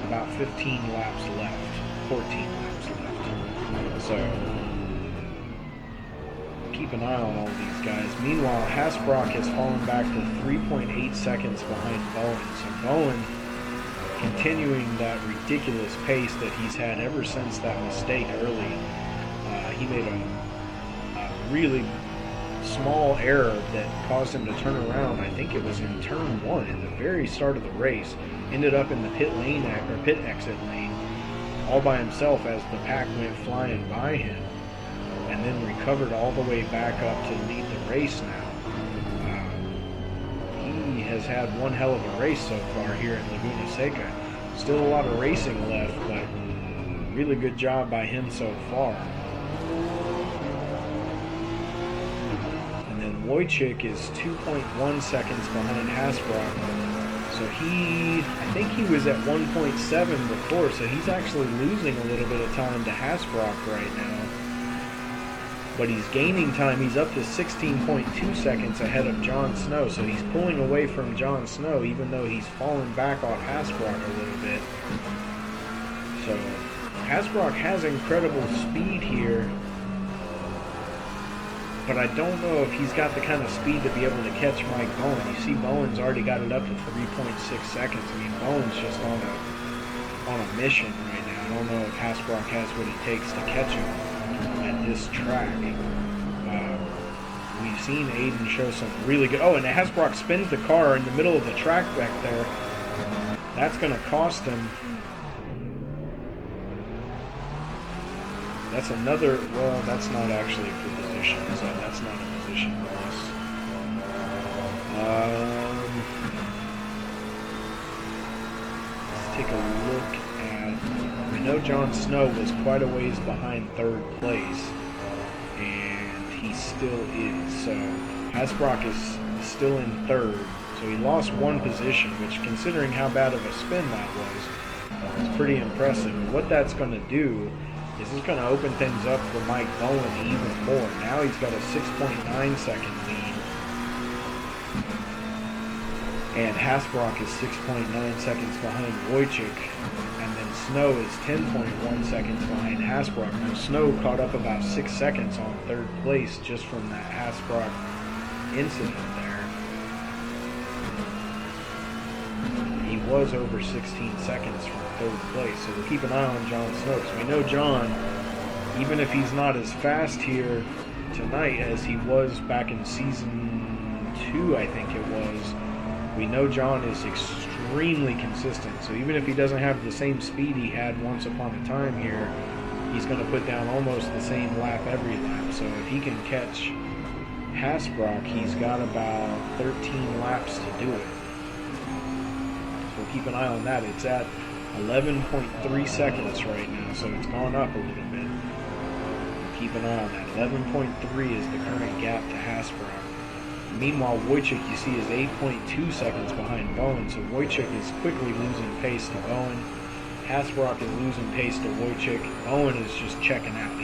about 15 laps left, 14 laps left. So keep an eye on all these guys. Meanwhile, Hasbrock has fallen back to 3.8 seconds behind Bowen. So Bowen continuing that ridiculous pace that he's had ever since that mistake early. He made a really small error that caused him to turn around. I think it was in turn 1 at the very start of the race. Ended up in the pit exit lane all by himself as the pack went flying by him, and then recovered all the way back up to lead the race now. He has had one hell of a race so far here at Laguna Seca. Still a lot of racing left, but really good job by him so far. And then Wojcik is 2.1 seconds behind Hasbrock. So I think he was at 1.7 before, so he's actually losing a little bit of time to Hasbrock right now. But he's gaining time. He's up to 16.2 seconds ahead of Jon Snow, so he's pulling away from Jon Snow, even though he's fallen back off Hasbrock a little bit. So Hasbrock has incredible speed here, but I don't know if he's got the kind of speed to be able to catch Mike Bowen. You see Bowen's already got it up to 3.6 seconds. I mean, Bowen's just on a mission right now. I don't know if Hasbrock has what it takes to catch him at this track. We've seen Aiden show some really good... Oh, and Hasbrock spins the car in the middle of the track back there. That's going to cost him... That's another... Well, that's not actually for position, so that's not a position loss. Let's take a look at... We know Jon Snow was quite a ways behind third place, and he still is. So Hasbrock is still in third, so he lost one position, which, considering how bad of a spin that was pretty impressive. And what that's going to do is it's going to open things up for Mike Bowen even more. Now he's got a 6.9 second lead. And Hasbrock is 6.9 seconds behind Wojcik. And then Snow is 10.1 seconds behind Hasbrock. Now Snow caught up about 6 seconds on third place just from that Hasbrock incident there. He was over 16 seconds from third place, so we'll keep an eye on Jon Snow, because we know Jon, even if he's not as fast here tonight as he was back in season 2, I think it was, we know Jon is extremely consistent. So even if he doesn't have the same speed he had once upon a time here, he's going to put down almost the same lap every lap. So if he can catch Hasbrock, he's got about 13 laps to do it. So we'll keep an eye on that. It's at 11.3 seconds right now, so it's gone up a little bit. Keep an eye on that. 11.3 is the current gap to Hasbrock. Meanwhile, Wojcik, you see, is 8.2 seconds behind Bowen, so Wojcik is quickly losing pace to Bowen. Hasbrock is losing pace to Wojcik. Bowen is just checking out.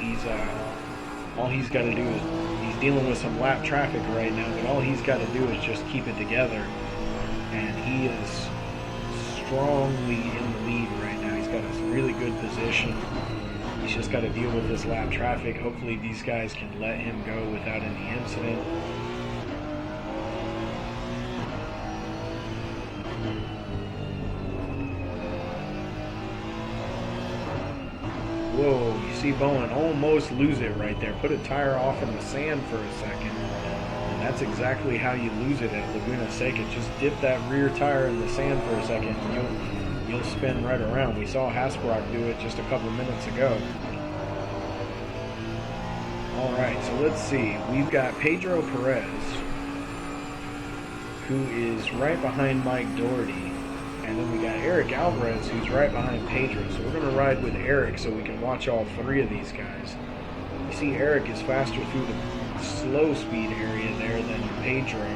All he's got to do is, he's dealing with some lap traffic right now, but all he's got to do is just keep it together, and he is strongly in the lead right now. He's got a really good position. He's just got to deal with this lap traffic. Hopefully these guys can let him go without any incident. Whoa, you see Bowen almost lose it right there. Put a tire off in the sand for a second. And that's exactly how you lose it at Laguna Seca. Just dip that rear tire in the sand for a second and you'll spin right around. We saw Hasbrock do it just a couple minutes ago. Alright, so let's see. We've got Pedro Perez, who is right behind Mike Doherty. And then we got Eric Alvarez, who's right behind Pedro. So we're going to ride with Eric so we can watch all three of these guys. You see Eric is faster through the slow speed area there than Pedro.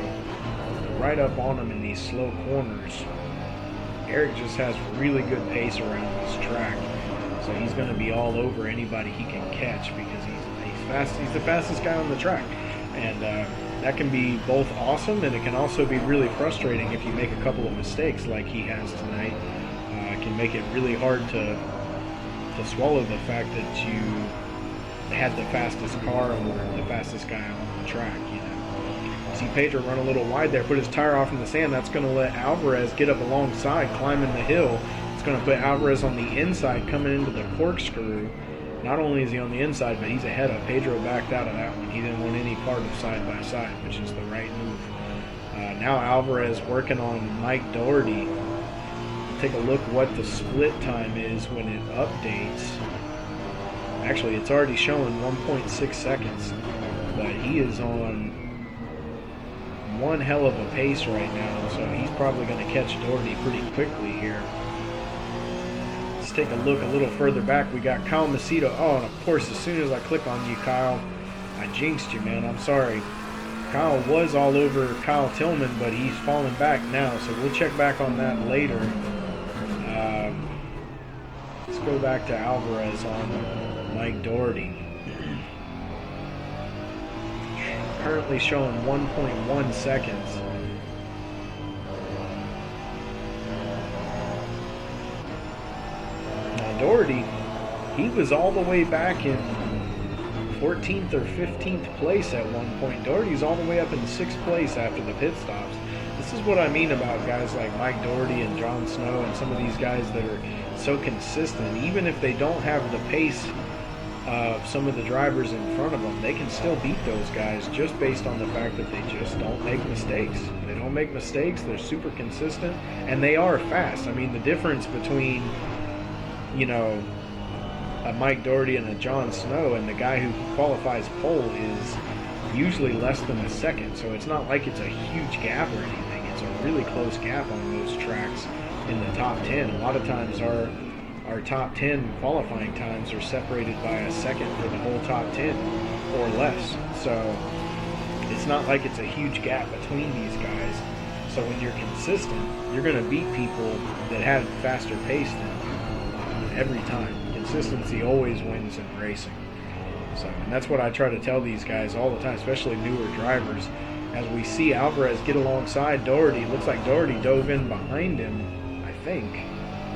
Right up on him in these slow corners. Eric just has really good pace around this track. So he's going to be all over anybody he can catch because he's fast. He's the fastest guy on the track. And that can be both awesome, and it can also be really frustrating if you make a couple of mistakes like he has tonight. It can make it really hard to swallow the fact that you had the fastest car or the fastest guy on the track. You know, see Pedro run a little wide there, put his tire off in the sand. That's going to let Alvarez get up alongside, climbing the hill. It's going to put Alvarez on the inside, coming into the corkscrew. Not only is he on the inside, but he's ahead of Pedro. Backed out of that one. He didn't want any part of side-by-side, which is the right move. Now Alvarez working on Mike Doherty. Take a look what the split time is when it updates. Actually, it's already showing 1.6 seconds, but he is on one hell of a pace right now, so he's probably going to catch Doherty pretty quickly here. Take a look a little further back. We got Kyle Macedo. Oh, and of course, as soon as I click on you, Kyle, I jinxed you, man. I'm sorry. Kyle was all over Kyle Tillman, but he's falling back now, so we'll check back on that later. Let's go back to Alvarez on Mike Doherty. Currently showing 1.1 seconds. Doherty, he was all the way back in 14th or 15th place at one point. Doherty's all the way up in 6th place after the pit stops. This is what I mean about guys like Mike Doherty and Jon Snow and some of these guys that are so consistent. Even if they don't have the pace of some of the drivers in front of them, they can still beat those guys just based on the fact that they just don't make mistakes. They don't make mistakes, they're super consistent, and they are fast. I mean, the difference between, you know, a Mike Doherty and a Jon Snow and the guy who qualifies pole is usually less than a second. So it's not like it's a huge gap or anything. It's a really close gap on those tracks in the top 10. A lot of times our top 10 qualifying times are separated by a second for the whole top 10 or less. So it's not like it's a huge gap between these guys. So when you're consistent, you're going to beat people that have faster pace than you. Every time. Consistency always wins in racing. So, and that's what I try to tell these guys all the time, especially newer drivers. As we see Alvarez get alongside Doherty, looks like Doherty dove in behind him, I think.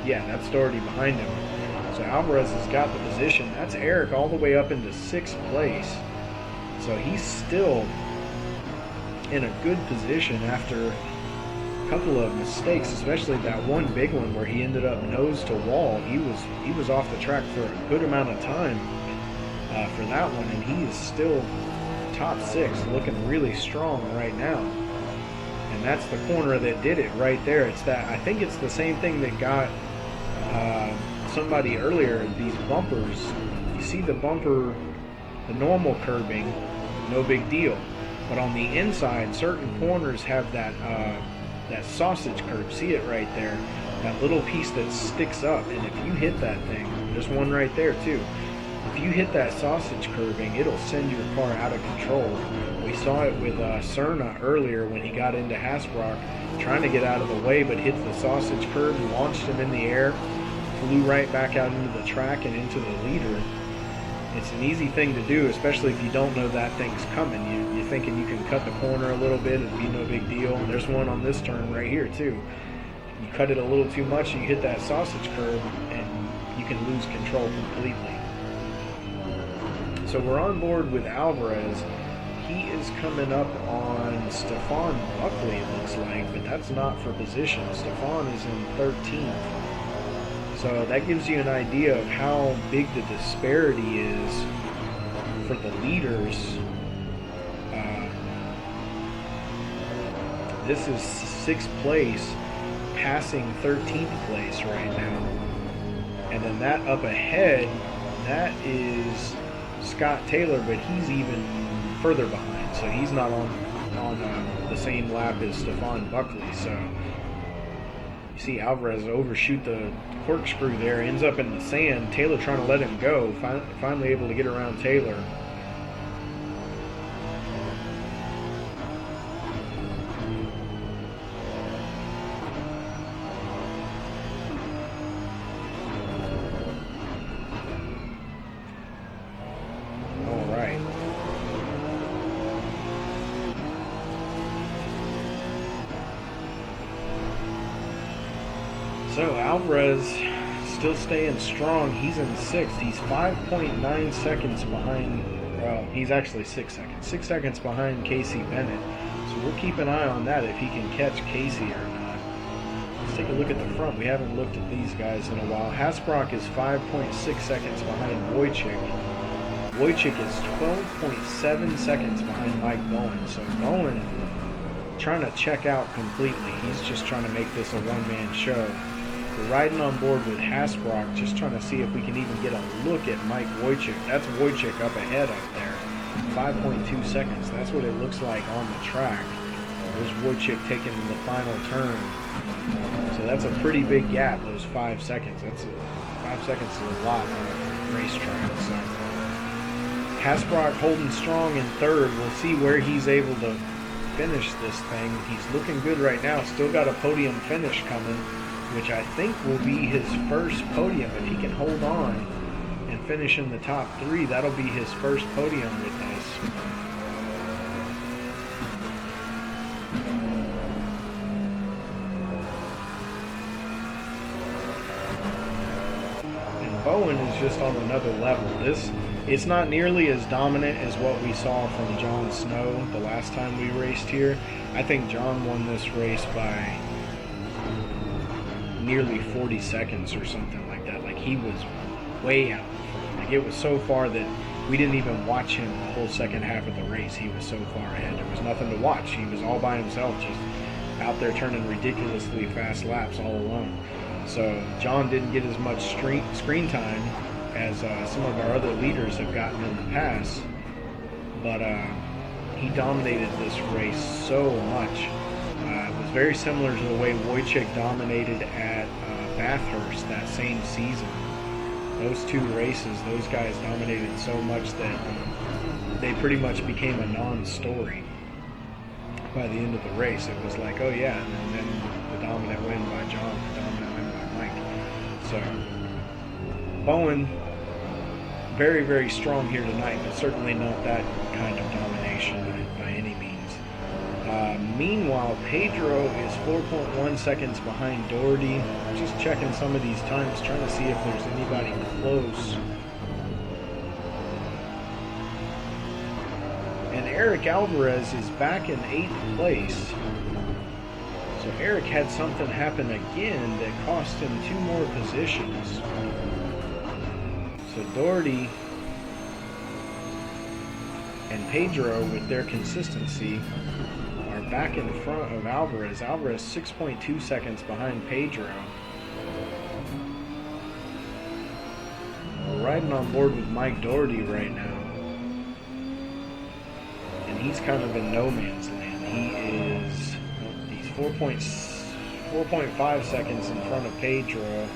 Yeah, that's Doherty behind him. So Alvarez has got the position. That's Eric all the way up into 6th place. So he's still in a good position after couple of mistakes, especially that one big one where he ended up nose to wall. He was off the track for a good amount of time for that one, and he is still top 6, looking really strong right now. And that's the corner that did it right there. It's that, I think it's the same thing that got somebody earlier, these bumpers. You see the bumper, the normal curbing, no big deal, but on the inside, certain corners have that sausage curb. See it right there, that little piece that sticks up, and if you hit that thing, there's one right there too, if you hit that sausage curbing, it'll send your car out of control. We saw it with Cerna earlier when he got into Hasbrock, trying to get out of the way, but hit the sausage curb, launched him in the air, flew right back out into the track and into the leader. It's an easy thing to do, especially if you don't know that thing's coming. You're thinking you can cut the corner a little bit, it'd be no big deal. And there's one on this turn right here too. You cut it a little too much, you hit that sausage curb, and you can lose control completely. So we're on board with Alvarez. He is coming up on Stefan Buckley, it looks like, but that's not for position. Stefan is in 13th. So that gives you an idea of how big the disparity is for the leaders. This is 6th place, passing 13th place right now. And then that up ahead, that is Scott Taylor, but he's even further behind. So he's not on the same lap as Stephon Buckley. So you see Alvarez overshoot the corkscrew there, ends up in the sand. Taylor trying to let him go, finally able to get around Taylor. So Alvarez still staying strong. He's in 6th. He's 5.9 seconds behind. Well, he's actually 6 seconds. 6 seconds behind Casey Bennett. So we'll keep an eye on that if he can catch Casey or not. Let's take a look at the front. We haven't looked at these guys in a while. Hasbrock is 5.6 seconds behind Wojcik. Wojcik is 12.7 seconds behind Mike Bowen. So Bowen trying to check out completely. He's just trying to make this a one-man show. We're riding on board with Hasbrock, just trying to see if we can even get a look at Mike Wojcik. That's Wojcik up ahead up there. 5.2 seconds. That's what it looks like on the track. There's Wojcik taking the final turn. So that's a pretty big gap, those 5 seconds. 5 seconds is a lot on a racetrack. So Hasbrock holding strong in 3rd. We'll see where he's able to finish this thing. He's looking good right now. Still got a podium finish coming, which I think will be his first podium. If he can hold on and finish in the top 3, that'll be his first podium with us. And Bowen is just on another level. It's not nearly as dominant as what we saw from Jon Snow the last time we raced here. I think Jon won this race by nearly 40 seconds or something like that. Like, he was way out in front. Like, it was so far that we didn't even watch him the whole second half of the race. He was so far ahead. There was nothing to watch. He was all by himself, just out there turning ridiculously fast laps all alone. So Jon didn't get as much screen time as some of our other leaders have gotten in the past, but he dominated this race so much. It was very similar to the way Wojcik dominated at Bathurst that same season. Those 2 races, those guys dominated so much that they pretty much became a non-story by the end of the race. It was like, oh yeah, and then the dominant win by Jon, the dominant win by Mike. So Bowen, very, very strong here tonight, but certainly not that kind of domination by any means. Meanwhile, Pedro is 4.1 seconds behind Doherty. Just checking some of these times, trying to see if there's anybody close. And Eric Alvarez is back in 8th place. So Eric had something happen again that cost him 2 more positions. So Doherty and Pedro, with their consistency, are back in front of Alvarez. Alvarez 6.2 seconds behind Pedro. We're riding on board with Mike Doherty right now. And he's kind of in no man's land. He's 4.5 seconds in front of Pedro.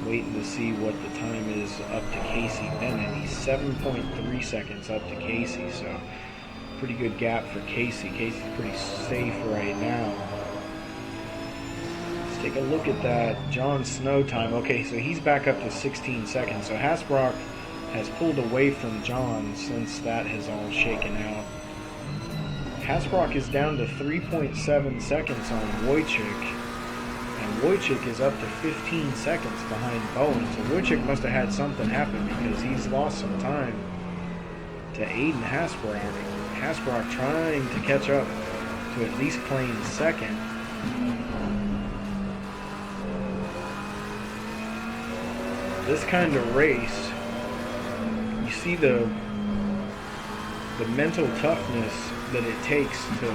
Waiting to see what the time is up to Casey Bennett. He's 7.3 seconds up to Casey, so pretty good gap for Casey. Casey's pretty safe right now. Let's take a look at that Jon Snow time. Okay, so he's back up to 16 seconds. So Hasbrock has pulled away from Jon since that has all shaken out. Hasbrock is down to 3.7 seconds on Wojcik. And Wojcik is up to 15 seconds behind Bowen. So Wojcik must have had something happen because he's lost some time to Aiden Hasbrock. Hasbrock trying to catch up to at least claim second. this kind of race, you see the mental toughness that it takes to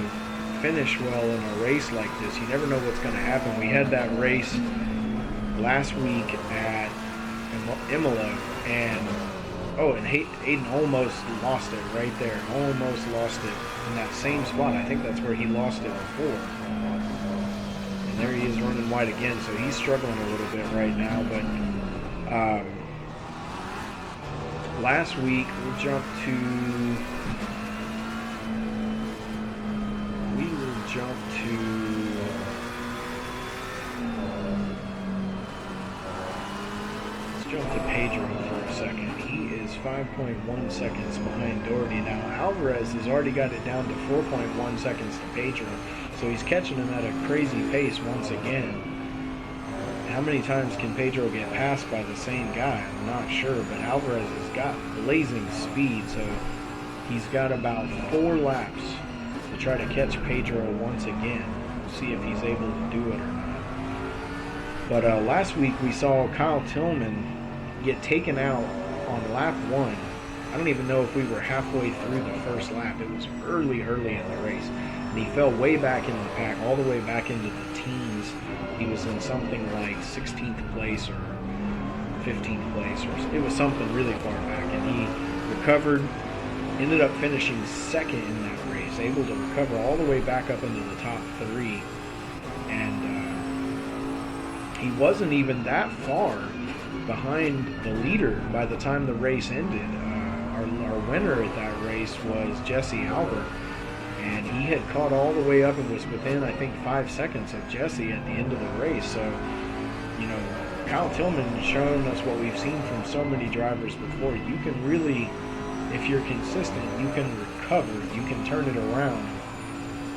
finish well in a race like this. You never know what's going to happen. We had that race last week at Imola, and Aiden almost lost it right there. Almost lost it in that same spot. I think that's where he lost it before. And there he is running wide again, so he's struggling a little bit right now. But last week we will jump to 5.1 seconds behind Doherty. Now Alvarez has already got it down to 4.1 seconds to Pedro, so he's catching him at a crazy pace once again. How many times can Pedro get passed by the same guy? I'm not sure, but Alvarez has got blazing speed, so he's got about 4 laps to try to catch Pedro once again. We'll see if he's able to do it or not. But last week we saw Kyle Tillman get taken out on lap 1. I don't even know if we were halfway through the first lap. It was early in the race. And he fell way back into the pack, all the way back into the teens. He was in something like 16th place or 15th place, or it was something really far back. And he recovered, ended up finishing second in that race, able to recover all the way back up into the top 3. And he wasn't even that far behind the leader by the time the race ended. Our winner at that race was Jesse Albert, and he had caught all the way up and was within, I think, 5 seconds of Jesse at the end of the race. So, you know, Kyle Tillman has shown us what we've seen from so many drivers before. You can really, if you're consistent, you can recover, you can turn it around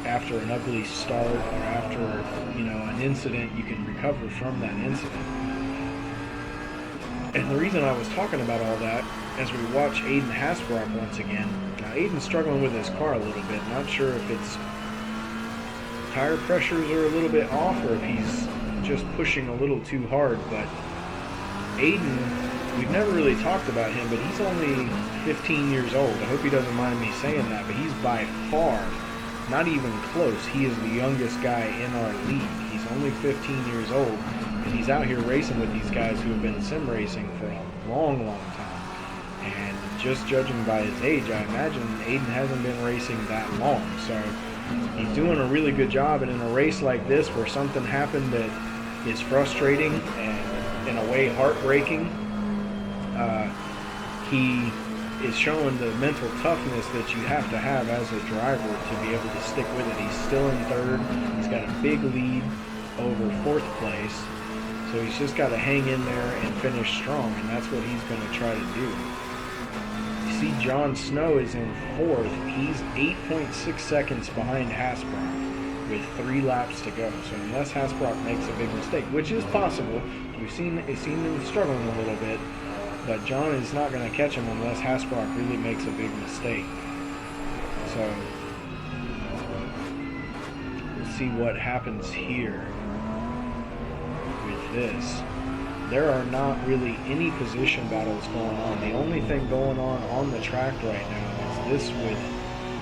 after an ugly start or after, you know, an incident. You can recover from that incident. And the reason I was talking about all that, as we watch Aiden Hasbrock once again, now Aiden's struggling with his car a little bit. Not sure if it's tire pressures are a little bit off or if he's just pushing a little too hard. But Aiden, we've never really talked about him, but he's only 15 years old. I hope he doesn't mind me saying that, but he's by far, not even close, he is the youngest guy in our league. He's only 15 years old. And he's out here racing with these guys who have been sim racing for a long time. And just judging by his age, I imagine Aiden hasn't been racing that long. So he's doing a really good job. And in a race like this where something happened that is frustrating and in a way heartbreaking, he is showing the mental toughness that you have to have as a driver to be able to stick with it. He's still in 3rd. He's got a big lead over 4th place. So he's just got to hang in there and finish strong, and that's what he's going to try to do. You see John Snow is in 4th. He's 8.6 seconds behind Hasbrock with 3 laps to go. So unless Hasbrock makes a big mistake, which is possible, we've seen him struggling a little bit, but John is not going to catch him unless Hasbrock really makes a big mistake. So we'll see what happens here. This, there are not really any position battles going on. The only thing going on the track right now is this with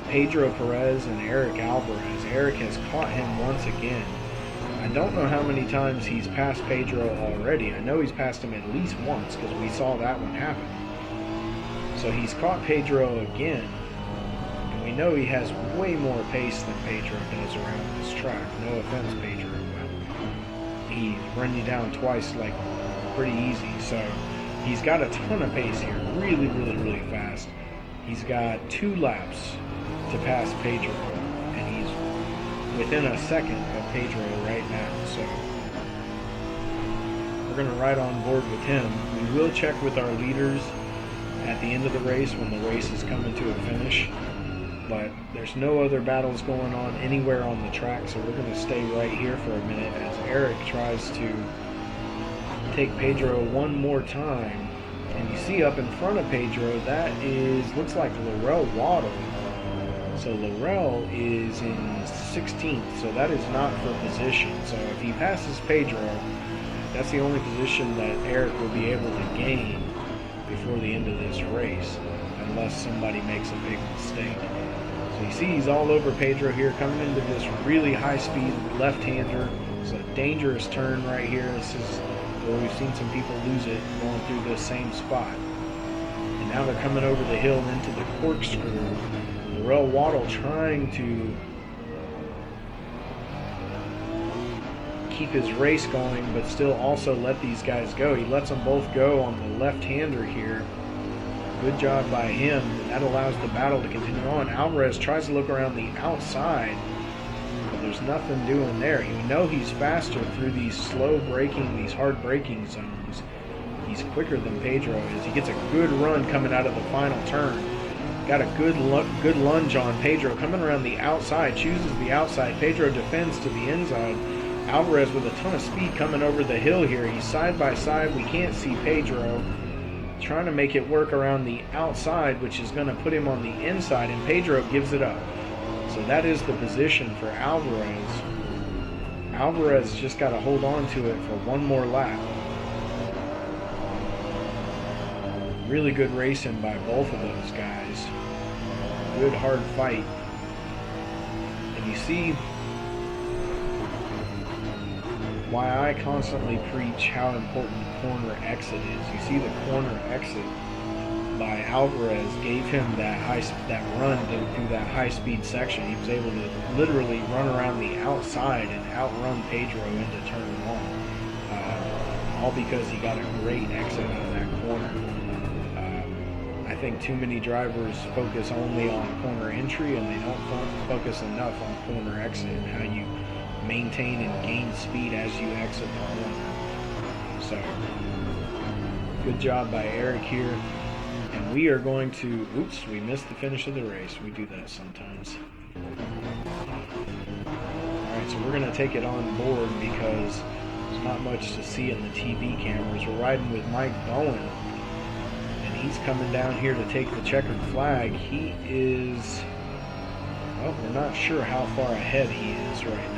Pedro Perez and Eric Alvarez. Eric has caught him once again. I don't know how many times he's passed Pedro already. I know he's passed him at least once because we saw that one happen. So he's caught Pedro again, and we know he has way more pace than Pedro does around this track. No offense, Pedro. He run you down twice, like, pretty easy. So he's got a ton of pace here, really fast. He's got 2 laps to pass Pedro, and he's within a second of Pedro right now. So we're going to ride on board with him. We will check with our leaders at the end of the race when the race is coming to a finish. But there's no other battles going on anywhere on the track, so we're going to stay right here for a minute as Eric tries to take Pedro one more time. And you see up in front of Pedro, that looks like Laurel Waddle. So Laurel is in 16th, so that is not for position. So if he passes Pedro, That's the only position that Eric will be able to gain before the end of this race, unless somebody makes a big mistake. So you see he's all over Pedro here, coming into this really high-speed left-hander. It's a dangerous turn right here. This is where we've seen some people lose it going through this same spot. And now they're coming over the hill into the corkscrew. Darrell Waddle trying to keep his race going, but still also let these guys go. He lets them both go on the left-hander here. Good job by him. That allows the battle to continue on. Alvarez tries to look around the outside, but there's nothing doing there. You know he's faster through these slow braking, these hard braking zones. He's quicker than Pedro is. He gets a good run coming out of the final turn. Got a good lunge on Pedro coming around the outside, chooses the outside. Pedro defends to the inside. Alvarez with a ton of speed coming over the hill here. He's side by side. We can't see Pedro. Trying to make it work around the outside, which is going to put him on the inside, and Pedro gives it up. So that is the position for Alvarez. Alvarez just got to hold on to it for one more lap. Really good racing by both of those guys. Good hard fight. And you see why I constantly preach how important the corner exit is. You see the corner exit by Alvarez gave him that run through that high-speed section. He was able to literally run around the outside and outrun Pedro into turn one, all because he got a great exit out of that corner. I think too many drivers focus only on corner entry, and they don't focus enough on corner exit and how you maintain and gain speed as you exit the corner. So, good job by Eric here. And we are going to, oops, we missed the finish of the race. We do that sometimes. Alright, so we're going to take it on board because there's not much to see in the TV cameras. We're riding with Mike Bowen, and he's coming down here to take the checkered flag. He is, well, we're not sure how far ahead he is right now.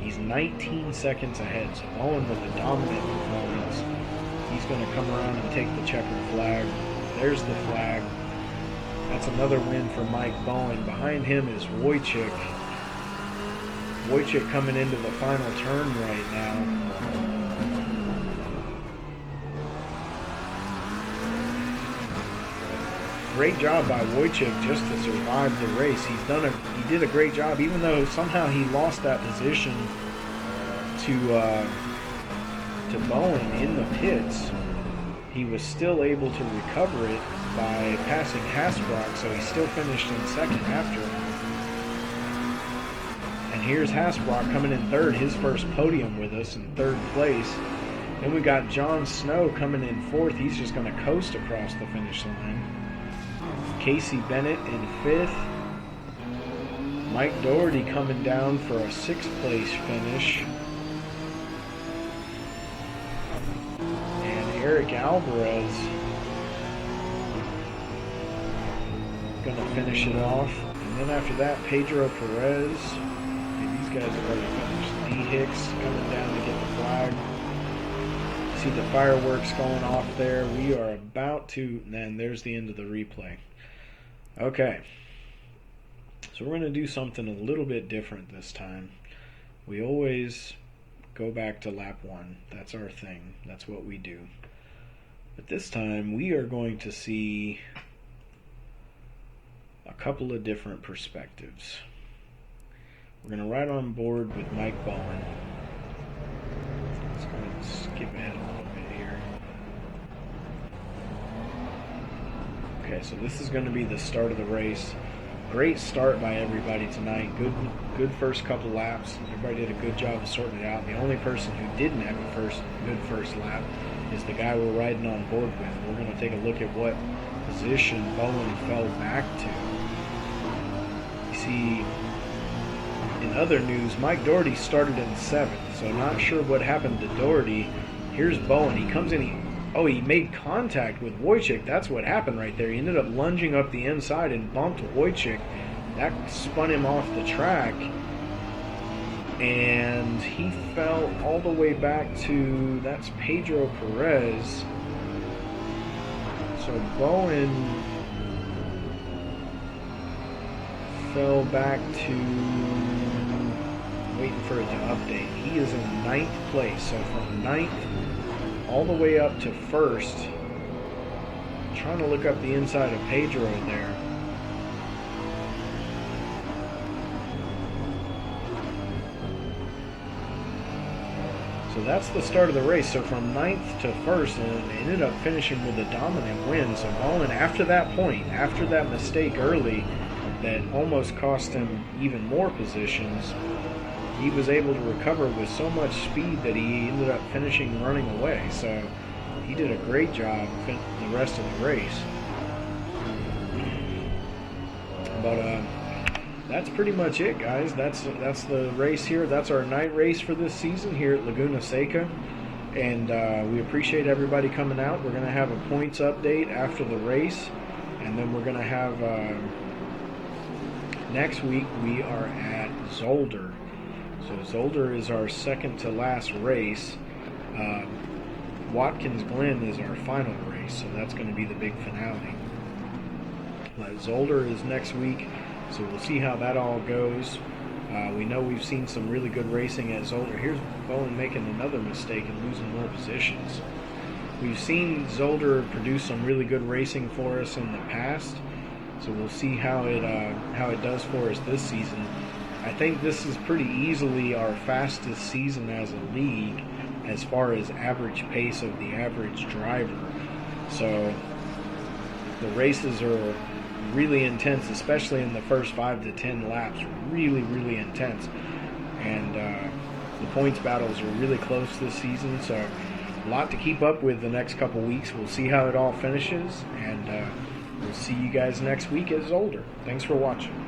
He's 19 seconds ahead, so Bowen with a dominant performance. He's going to come around and take the checkered flag. There's the flag. That's another win for Mike Bowen. Behind him is Wojcik. Wojcik coming into the final turn right now. Great job by Wojcik just to survive the race. He did a great job, even though somehow he lost that position to Bowen in the pits. He was still able to recover it by passing Hasbrock, so he still finished in second after him. And here's Hasbrock coming in third, his first podium with us in third place. Then we got John Snow coming in fourth. He's just going to coast across the finish line. Casey Bennett in fifth. Mike Doherty coming down for a sixth place finish. And Eric Alvarez gonna finish it off. And then after that, Pedro Perez. These guys have already finished. D. Hicks coming down to get the flag. See the fireworks going off there. We are about to, and there's the end of the replay. Okay, so we're going to do something a little bit different this time. We always go back to lap one. That's our thing. That's what we do. But this time we are going to see a couple of different perspectives. We're going to ride on board with Mike Bowen. Let's go ahead and skip ahead a little bit here. Okay, so this is going to be the start of the race. Great start by everybody tonight. Good first couple laps. Everybody did a good job of sorting it out. The only person who didn't have a good first lap is the guy we're riding on board with. We're going to take a look at what position Bowen fell back to. You see, in other news, Mike Doherty started in seventh, so not sure what happened to Doherty. Here's Bowen. He comes in. He made contact with Wojcik. That's what happened right there. He ended up lunging up the inside and bumped Wojcik. That spun him off the track. and he fell all the way back to, that's Pedro Perez. So Bowen fell back to, waiting for it to update. He is in 9th place. So from 9th all the way up to 1st. Trying to look up the inside of Pedro there. So that's the start of the race. So from 9th to 1st, and it ended up finishing with a dominant win. So Bowen, after that point, after that mistake early that almost cost him even more positions, he was able to recover with so much speed that he ended up finishing running away. So he did a great job the rest of the race. But that's pretty much it, guys. That's the race here. That's our night race for this season here at Laguna Seca. And we appreciate everybody coming out. We're going to have a points update after the race. And then we're going to have, next week we are at Zolder. So Zolder is our second to last race. Watkins Glen is our final race. So that's going to be the big finale. But Zolder is next week. So we'll see how that all goes. We know we've seen some really good racing at Zolder. Here's Bowen making another mistake and losing more positions. We've seen Zolder produce some really good racing for us in the past. So we'll see how it does for us this season. I think this is pretty easily our fastest season as a league as far as average pace of the average driver. So the races are really intense, especially in the first 5 to 10 laps. Really, really intense. And the points battles are really close this season, so a lot to keep up with the next couple weeks. We'll see how it all finishes, and we'll see you guys next week at Zolder. Thanks for watching.